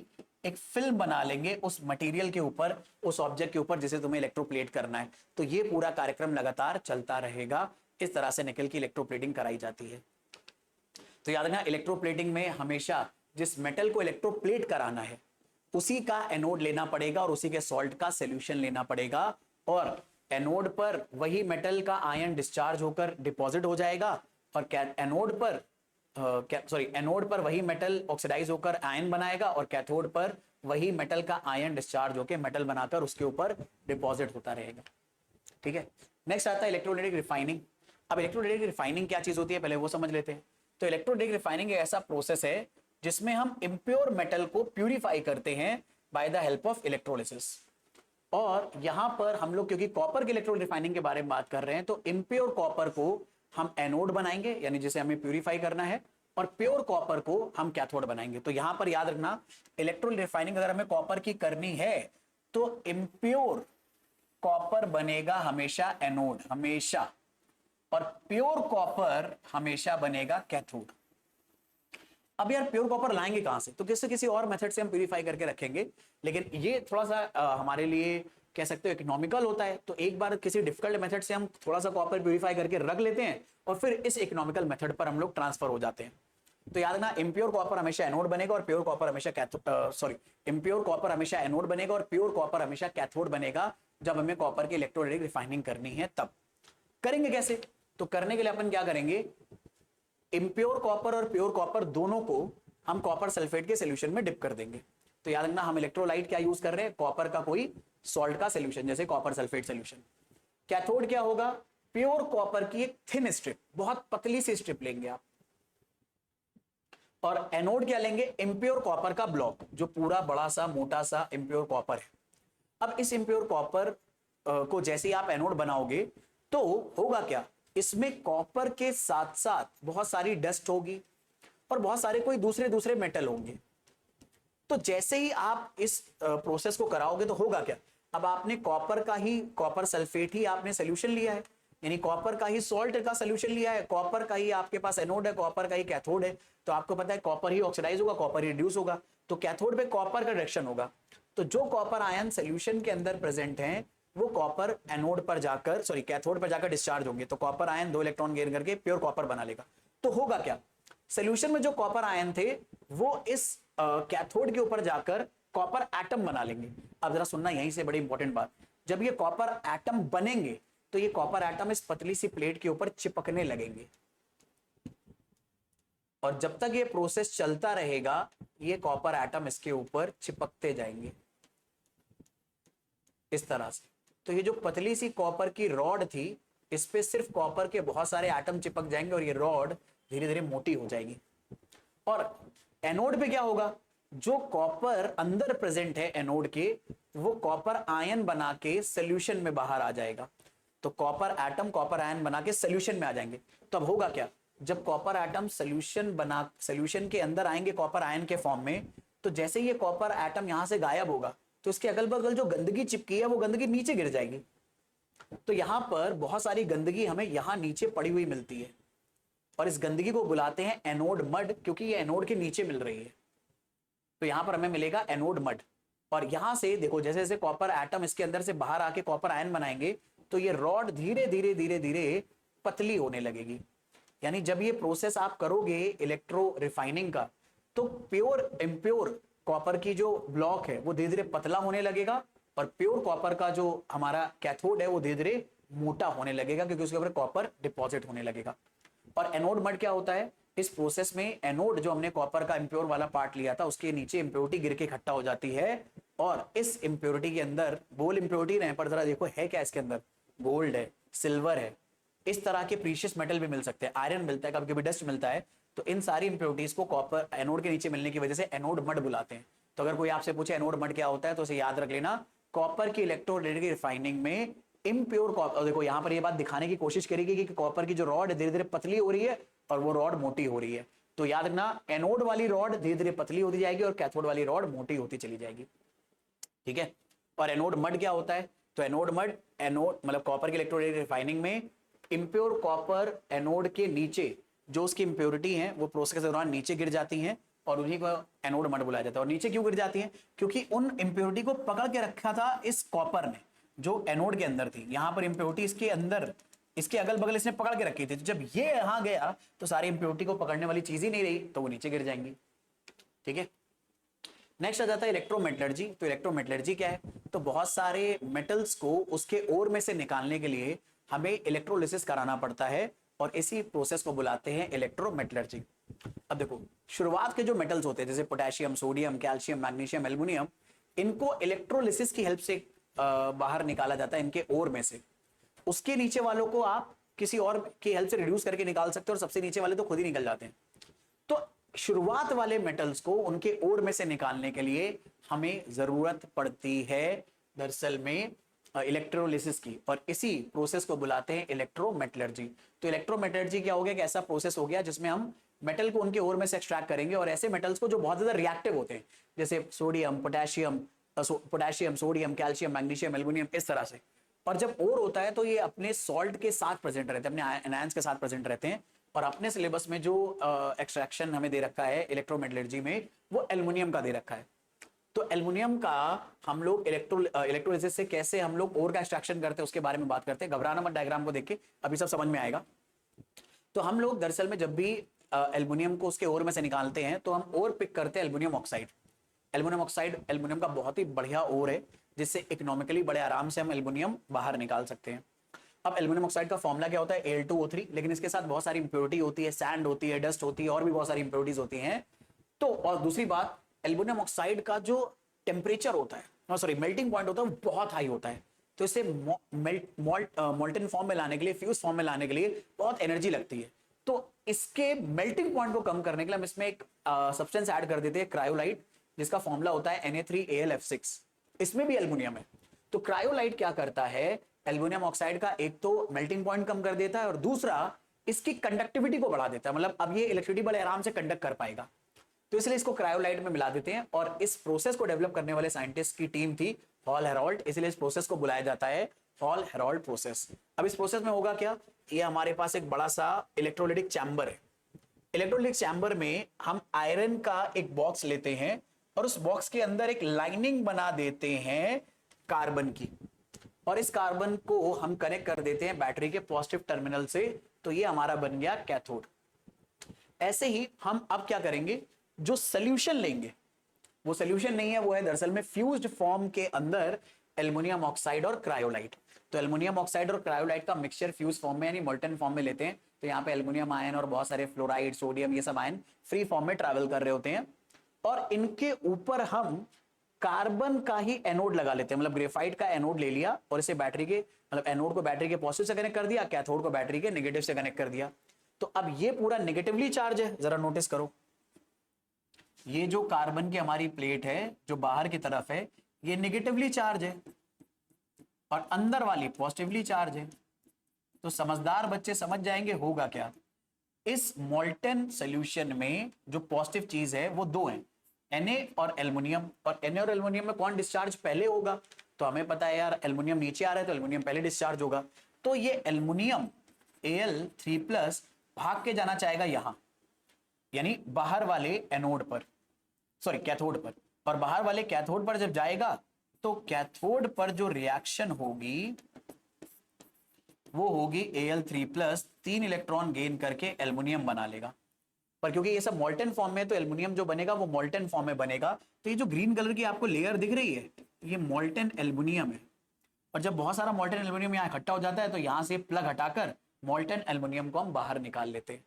एक फिल्म बना लेंगे उस मटेरियल के ऊपर, उस ऑब्जेक्ट के ऊपर जिसे तुम्हें इलेक्ट्रोप्लेट करना है। तो ये पूरा कार्यक्रम लगातार चलता रहेगा, इस तरह से निकल की इलेक्ट्रोप्लेटिंग कराई जाती है। तो याद रखना इलेक्ट्रोप्लेटिंग में हमेशा जिस मेटल को इलेक्ट्रोप्लेट कराना है उसी का एनोड लेना पड़ेगा और उसी के सॉल्ट का सॉल्यूशन लेना पड़ेगा। और एनोड पर वही मेटल का आयन डिस्चार्ज होकर डिपॉजिट हो जाएगा और एनोड पर एनोड पर वही मेटल ऑक्सीडाइज होकर आयन बनाएगा और कैथोड पर वही मेटल का आयन डिस्चार्ज होकर मेटल बनाकर उसके ऊपर डिपॉजिट होता रहेगा। ठीक है, नेक्स्ट आता है इलेक्ट्रोलाइटिक रिफाइनिंग। अब इलेक्ट्रोलाइटिक रिफाइनिंग क्या चीज होती है पहले वो समझ लेते हैं। तो इलेक्ट्रोलाइटिक रिफाइनिंग एक ऐसा प्रोसेस है जिसमें हम इम्प्योर मेटल को प्यूरिफाई करते हैं by the help of electrolysis. और यहां पर हम लोग क्योंकि कॉपर के इलेक्ट्रोड रिफाइनिंग के बारे में बात कर रहे हैं तो इम्प्योर कॉपर को हम एनोड बनाएंगे, यानी जिसे हमें प्यूरिफाई करना है, और प्योर कॉपर को हम कैथोड बनाएंगे। तो यहां पर याद रखना, इलेक्ट्रोड रिफाइनिंग अगर हमें कॉपर की करनी है तो इम्प्योर कॉपर बनेगा हमेशा एनोड, हमेशा, और प्योर कॉपर हमेशा बनेगा कैथोड। अब यार प्योर कॉपर लाएंगे कहां से? तो किसी और मेथड से हम प्यूरिफाई करके रखेंगे, लेकिन ये थोड़ा सा हमारे लिए कह सकते हो इकोनॉमिकल होता है। तो एक बार किसी डिफिकल्ट मेथड से हम थोड़ा सा कॉपर प्यूरिफाई करके रख लेते हैं और फिर इस इकोनॉमिकल मेथड पर हम लोग ट्रांसफर हो जाते हैं। तो याद रखना, इम्प्योर कॉपर हमेशा एनोड बनेगा और प्योर कॉपर हमेशा इम्प्योर कॉपर हमेशा एनोड बनेगा और प्योर कॉपर हमेशा कैथोड बनेगा जब हमें कॉपर की इलेक्ट्रोलाइटिक रिफाइनिंग करनी है। तब करेंगे कैसे? तो करने के लिए अपन क्या करेंगे, इम्प्योर कॉपर और प्योर कॉपर दोनों को हम कॉपर सल्फेट के सॉल्यूशन में डिप कर देंगे। तो याद रखना, हम इलेक्ट्रोलाइट क्या यूज कर रहे हैं, कॉपर का कोई सॉल्ट का सॉल्यूशन, जैसे कॉपर सल्फेट सॉल्यूशन। कैथोड क्या होगा, प्योर कॉपर की एक थिन स्ट्रिप, बहुत पतली सी स्ट्रिप लेंगे आप, और एनोड क्या लेंगे, इम्प्योर कॉपर का ब्लॉक, जो पूरा बड़ा सा मोटा सा इम्प्योर कॉपर है। अब इस इम्प्योर कॉपर को जैसे ही आप एनोड बनाओगे तो होगा क्या, इसमें कॉपर के साथ साथ बहुत सारी डस्ट होगी और बहुत सारे कोई दूसरे मेटल होंगे। तो जैसे ही आप इस प्रोसेस को कराओगे तो होगा क्या, अब आपने कॉपर सल्फेट ही आपने सोल्यूशन लिया है, यानी कॉपर का ही सॉल्ट का सोल्यूशन लिया है, कॉपर का ही आपके पास एनोड है, कॉपर का ही कैथोड है। तो आपको पता है कॉपर ही ऑक्सीडाइज होगा, कॉपर ही रिड्यूस होगा, तो कैथोड पे कॉपर का रिडक्शन होगा। तो जो कॉपर आयन सोल्यूशन के अंदर प्रेजेंट हैं वो कॉपर एनोड पर जाकर कैथोड पर जाकर डिस्चार्ज होंगे। तो कॉपर आयन 2 इलेक्ट्रॉन गेन करके प्योर कॉपर बना लेगा। तो होगा क्या, सोल्यूशन में जो कॉपर आयन थे वो इस कैथोड के ऊपर जाकर कॉपर एटम बना लेंगे। अब जरा सुनना, यहीं से बड़ी इंपॉर्टेंट बात, जब ये कॉपर एटम बनेंगे तो ये कॉपर एटम इस पतली सी प्लेट के ऊपर चिपकने लगेंगे, और जब तक ये प्रोसेस चलता रहेगा ये कॉपर एटम इसके ऊपर चिपकते जाएंगे इस तरह से। तो ये जो पतली सी कॉपर की रॉड थी इस पे सिर्फ कॉपर के बहुत सारे एटम चिपक जाएंगे और ये रॉड धीरे धीरे मोटी हो जाएगी। और एनोड पे क्या होगा, जो कॉपर अंदर प्रेजेंट है एनोड के, वो कॉपर आयन बना के सोल्यूशन में बाहर आ जाएगा। तो कॉपर एटम कॉपर आयन बना के सोल्यूशन में आ जाएंगे। तो अब होगा क्या, जब कॉपर एटम सोल्यूशन के अंदर आएंगे कॉपर आयन के फॉर्म में, तो जैसे ये कॉपर एटम यहां से गायब होगा तो इसके अगल बगल जो गंदगी चिपकी है वो गंदगी नीचे गिर जाएगी। तो यहां पर बहुत सारी गंदगी हमें यहां नीचे पड़ी हुई मिलती है और इस गंदगी को बुलाते हैं एनोड मड, क्योंकि ये एनोड के नीचे मिल रही है। तो यहां पर हमें मिलेगा एनोड मड। और यहां से देखो जैसे जैसे कॉपर एटम इसके अंदर से बाहर आके कॉपर आयन बनाएंगे तो ये रॉड धीरे धीरे धीरे धीरे पतली होने लगेगी। यानी जब ये प्रोसेस आप करोगे इलेक्ट्रो रिफाइनिंग का तो प्योर इम्प्योर कॉपर की जो ब्लॉक है वो धीरे धीरे पतला होने लगेगा और प्योर कॉपर का जो हमारा कैथोड है वो धीरे धीरे मोटा होने लगेगा, क्योंकि उसके ऊपर कॉपर डिपॉजिट होने लगेगा। और एनोड मड क्या होता है, इस प्रोसेस में एनोड जो हमने कॉपर का इम्प्योर वाला पार्ट लिया था उसके नीचे इम्प्योरिटी गिर के इकट्ठा हो जाती है और इस इम्प्योरिटी के अंदर गोल्ड इम्प्योरिटी रहे, पर जरा देखो है क्या इसके अंदर, गोल्ड है, सिल्वर है, इस तरह के प्रीशियस मेटल भी मिल सकते हैं, आयरन मिलता है, कभी कभी डस्ट मिलता है। तो इन सारी इंप्योरिटीज को कॉपर एनोड के नीचे मिलने की वजह से एनोड मड बुलाते हैं। तो अगर कोई आपसे पूछे एनोड मड क्या होता है तो उसे याद रख लेना, कॉपर की इलेक्ट्रोलाइटिक रिफाइनिंग में इम्प्योर कॉपर, देखो यहां पर ये बात दिखाने की कोशिश करेगी कि कॉपर की जो रॉड धीरे धीरे पतली हो रही है और वो रॉड मोटी हो रही है। तो याद रखना, एनोड वाली रॉड धीरे धीरे पतली होती जाएगी और कैथोड वाली रॉड मोटी होती चली जाएगी। ठीक है। और एनोड मड क्या होता है, तो एनोड मतलब कॉपर की इलेक्ट्रोलाइटिक रिफाइनिंग में इम्प्योर कॉपर एनोड के नीचे जो उसकी इंप्योरिटी है वो प्रोसेस के दौरान नीचे गिर जाती हैं और उन्हीं को एनोड मड बुलाया जाता है। और नीचे क्यों गिर जाती हैं, क्योंकि उन इंप्योरिटी को पकड़ के रखा था इस कॉपर ने जो एनोड के अंदर थी। यहां पर इंप्योरिटी इसके अंदर, इसके अगल बगल इसने पकड़ के रखी थी। तो जब ये यहां गया तो सारी इंप्योरिटी को पकड़ने वाली चीज ही नहीं रही, तो वो नीचे गिर जाएंगी। ठीक है। नेक्स्ट आ जाता है इलेक्ट्रोमेटलर्जी। तो इलेक्ट्रोमेटलर्जी क्या है? तो बहुत सारे मेटल्स को उसके ओर में से निकालने के लिए हमें इलेक्ट्रोलिसिस कराना पड़ता है और इसी प्रोसेस को बुलाते हैं इलेक्ट्रोमेटलर्जी। अब देखो, शुरुआत के जो मेटल्स होते हैं जैसे potassium, sodium, calcium, magnesium, aluminium, इनको इलेक्ट्रोलिसिस की हेल्प से बाहर निकाला जाता है इनके ओर में से। उसके नीचे वालों को आप किसी और की हेल्प से रिड्यूस करके निकाल सकते हो और सबसे नीचे वाले तो खुद ही निकल जाते हैं। तो शुरुआत वाले मेटल्स को उनके ओर में से निकालने के लिए हमें जरूरत पड़ती है दरअसल में इलेक्ट्रोलिसिस की, और इसी प्रोसेस को बुलाते हैं इलेक्ट्रोमेटलर्जी। तो इलेक्ट्रोमेटलर्जी क्या हो गया? एक ऐसा प्रोसेस हो गया जिसमें हम मेटल को उनके ओर में से एक्सट्रैक्ट करेंगे और ऐसे मेटल्स को जो बहुत ज्यादा रिएक्टिव होते हैं जैसे sodium, potassium, sodium, calcium, magnesium, aluminium, इस तरह से। और जब ओर होता है तो ये अपने सॉल्ट के साथ प्रेजेंट रहते हैं, अपने एनायंस के साथ प्रेजेंट रहते हैं। और अपने सिलेबस में जो एक्सट्रैक्शन हमें दे रखा है इलेक्ट्रोमेटलर्जी में, वो एल्युमिनियम का दे रखा है। तो एल्युमिनियम का हम लोग इलेक्ट्रोलिसिस से कैसे हम लोग ओर का एक्सट्रैक्शन करते हैं उसके बारे में बात करते हैं। घबराना मत, डायग्राम को देख के अभी सब समझ में आएगा। तो हम लोग दरअसल में जब भी एल्युमिनियम को उसके ओर में से निकालते हैं तो हम ओर पिक करते हैं aluminium oxide. Aluminium oxide aluminium का बहुत ही बढ़िया ओर है जिससे इकोनॉमिकली बड़े आराम से हम एल्युमिनियम बाहर निकाल सकते हैं। अब एल्युमिनियम ऑक्साइड का फॉर्मूला क्या होता है? Al2O3, लेकिन इसके साथ बहुत सारी इंप्योरिटी होती है, सैंड होती है, डस्ट होती है, और भी बहुत सारी इंप्योरिटीज होती हैं। तो और दूसरी बात, एल्युमिनियम ऑक्साइड का जो टेम्परेचर होता है, सॉरी मेल्टिंग पॉइंट होता है, वो बहुत हाई होता है। तो इसे मोल्टन फॉर्म में लाने के लिए, फ्यूज फॉर्म में लाने के लिए बहुत एनर्जी लगती है। तो इसके मेल्टिंग पॉइंट को कम करने के लिए हम इसमें एक सब्सटेंस ऐड कर देते हैं, क्रायोलाइट, जिसका फॉर्मूला होता है Na3Al(F6). इसमें भी एल्युमिनियम है। तो क्रायोलाइट क्या करता है? एल्युमिनियम ऑक्साइड का एक तो मेल्टिंग पॉइंट कम कर देता है और दूसरा इसकी कंडक्टिविटी को बढ़ा देता है, मतलब अब ये इलेक्ट्रिसिटी बड़े आराम से कंडक्ट कर पाएगा। तो इसलिए इसको क्रायोलाइट में मिला देते हैं और इस प्रोसेस को डेवलप करने वाले साइंटिस्ट की टीम थी हॉल हेरॉल्ड, इसलिए इस प्रोसेस को बुलाया जाता है हॉल हेरॉल्ड प्रोसेस। अब इस प्रोसेस में होगा क्या? ये हमारे पास एक बड़ा सा इलेक्ट्रोलाइटिक चैम्बर है। इलेक्ट्रोलाइटिक चैम्बर में हम आयरन का एक बॉक्स लेते हैं और उस बॉक्स के अंदर एक लाइनिंग बना देते हैं कार्बन की, और इस कार्बन को हम कनेक्ट कर देते हैं बैटरी के पॉजिटिव टर्मिनल से। तो ये हमारा बन गया कैथोड। ऐसे ही हम अब क्या करेंगे? जो सोल्यूशन लेंगे, वो सोल्यूशन नहीं है, वो है दरअसल में फ्यूज्ड फॉर्म के अंदर एल्युमिनियम ऑक्साइड और क्रायोलाइट। तो एल्युमिनियम ऑक्साइड और क्रायोलाइट का मिक्सचर फ्यूज फॉर्म में यानी मोल्टन फॉर्म में लेते हैं। तो यहाँ पे एल्युमिनियम आयन और बहुत सारे फ्लोराइड, सोडियम, ये सब आयन फ्री फॉर्म में ट्रैवल कर रहे होते हैं, और इनके ऊपर हम कार्बन का ही एनोड लगा लेते हैं, मतलब ग्रेफाइट का एनोड ले लिया और इसे बैटरी के, मतलब एनोड को बैटरी के पॉजिटिव से कनेक्ट कर दिया, कैथोड को बैटरी के नेगेटिव से कनेक्ट कर दिया। तो अब ये पूरा नेगेटिवली चार्ज है, जरा नोटिस करो। ये जो कार्बन की हमारी प्लेट है जो बाहर की तरफ है, ये नेगेटिवली चार्ज है और अंदर वाली पॉजिटिवली चार्ज है। तो समझदार बच्चे समझ जाएंगे होगा क्या। इस मोल्टन सॉल्यूशन में जो पॉजिटिव चीज है वो दो है, Na और एल्युमिनियम। और Na और एल्युमिनियम में कौन डिस्चार्ज पहले होगा? तो हमें पता है यार, एल्युमिनियम नीचे आ रहा है तो एल्युमिनियम पहले डिस्चार्ज होगा। तो ये एल्युमिनियम Al3+ भाग के जाना चाहेगा यहां, यानी बाहर वाले एनोड पर, सॉरी कैथोड पर। और बाहर वाले कैथोड पर जब जाएगा तो कैथोड पर जो रिएक्शन होगी वो होगी Al3+, 3 इलेक्ट्रॉन गेन करके एल्युमिनियम बना लेगा। पर क्योंकि ये सब मोल्टन फॉर्म में है तो एल्युमिनियम जो बनेगा वो मोल्टन फॉर्म में बनेगा। तो ये जो ग्रीन कलर की आपको लेयर दिख रही है, ये मोल्टन एल्युमिनियम है। और जब बहुत सारा मोल्टन एल्युमिनियम यहाँ इकट्ठा हो जाता है तो यहां से प्लग हटाकर मोल्टन एल्युमिनियम को हम बाहर निकाल लेते हैं।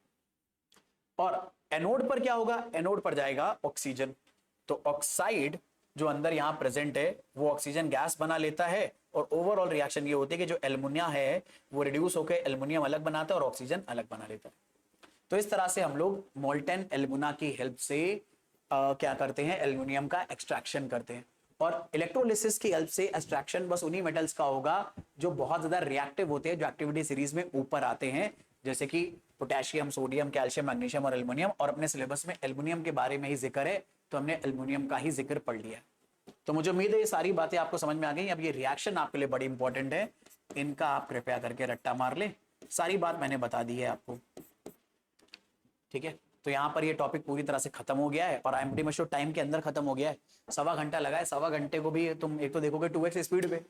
और एनोड पर क्या होगा? एनोड पर जाएगा ऑक्सीजन। तो ऑक्साइड जो अंदर यहां प्रेजेंट है वो ऑक्सीजन गैस बना लेता है, और ओवरऑल रिएक्शन ये होती है कि जो एल्युमिनिया है वो रिड्यूस होकर एल्युमिनियम अलग बनाता है और ऑक्सीजन अलग बना लेता है। तो इस तरह से हम लोग मोल्टन एल्युमिना की हेल्प से क्या करते हैं? एल्युमिनियम का एक्सट्रैक्शन करते हैं। और इलेक्ट्रोलिसिस की हेल्प से एक्सट्रैक्शन बस उन्हीं मेटल्स का होगा जो बहुत ज्यादा रिएक्टिव होते हैं, जो एक्टिविटी सीरीज में ऊपर आते हैं, जैसे कि पोटेशियम, सोडियम, कैल्शियम, मैग्नीशियम और एल्युमिनियम। और अपने सिलेबस में एल्युमिनियम के बारे में ही जिक्र है तो हमने एल्युमिनियम का ही जिक्र पढ़ लिया। तो मुझे उम्मीद है ये सारी बातें आपको समझ में आ गई। अब ये रिएक्शन आपके लिए बड़ी इंपॉर्टेंट है, इनका आप कृपया करके रट्टा मार ले। सारी बात मैंने बता दी है आपको, ठीक है। तो यहाँ पर ये टॉपिक पूरी तरह से खत्म हो गया है और IMD में शो टाइम के अंदर खत्म हो गया है। 1.25 घंटा लगा है, 1.25 घंटे को भी तुम एक तो देखोगे 2x स्पीड पे,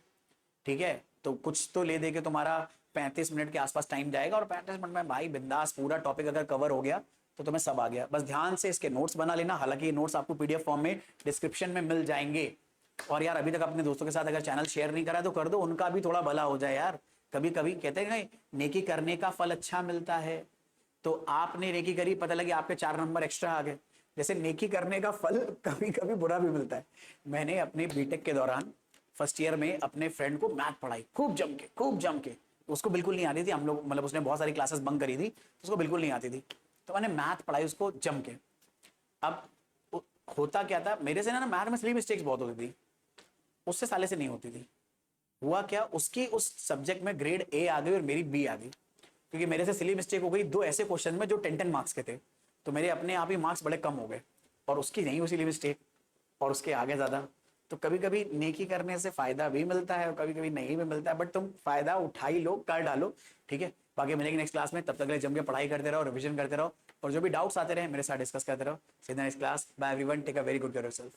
ठीक है। तो कुछ तो ले दे के तुम्हारा 35 मिनट के आसपास टाइम जाएगा, और 35 मिनट में भाई बिंदास पूरा टॉपिक अगर कवर हो गया तो तुम्हें सब आ गया। बस ध्यान से इसके नोट्स बना लेना, हालांकि ये नोट्स आपको पीडीएफ फॉर्म में डिस्क्रिप्शन में मिल जाएंगे। और यार अभी तक अपने दोस्तों के साथ अगर चैनल शेयर नहीं करा तो कर दो, उनका भी थोड़ा भला हो जाए यार। कभी कभी कहते हैं ना, नेकी करने का फल अच्छा मिलता है, तो आपने नेकी करी, पता लगे आपके 4 नंबर एक्स्ट्रा आ गए। जैसे नेकी करने का फल कभी कभी बुरा भी मिलता है। मैंने अपने बीटेक के दौरान फर्स्ट ईयर में अपने फ्रेंड को मैथ पढ़ाई खूब जम के। उसको बिल्कुल नहीं आती थी, हम लोग मतलब उसने बहुत सारी क्लासेस बंक करी थी, तो उसको बिल्कुल नहीं आती थी, तो मैंने मैथ पढ़ाई उसको जम के। अब होता क्या था, मेरे से ना मैथ में सिली मिस्टेक्स बहुत होती थी, उससे साले से नहीं होती थी। हुआ क्या, उसकी उस सब्जेक्ट में ग्रेड ए आ गई और मेरी बी आ गई, क्योंकि मेरे से सिली मिस्टेक हो गई 2 ऐसे क्वेश्चन में जो 10-10 मार्क्स के थे, तो मेरे अपने आप ही मार्क्स बड़े कम हो गए, और उसकी नहीं हुई सिली मिस्टेक और उसके आगे ज्यादा। तो कभी कभी नेकी करने से फायदा भी मिलता है और कभी कभी नहीं भी मिलता है, बट तुम फायदा उठा ही लो, कर डालो, ठीक है। बाकी मिलेंगे नेक्स्ट क्लास में, तब तक के लिए जम के पढ़ाई करते रहो, रिविजन करते रहो, और जो भी डाउट्स आते रहे मेरे साथ डिस्कस करते रहो। See you next class, bye everyone, take a very good care of yourself.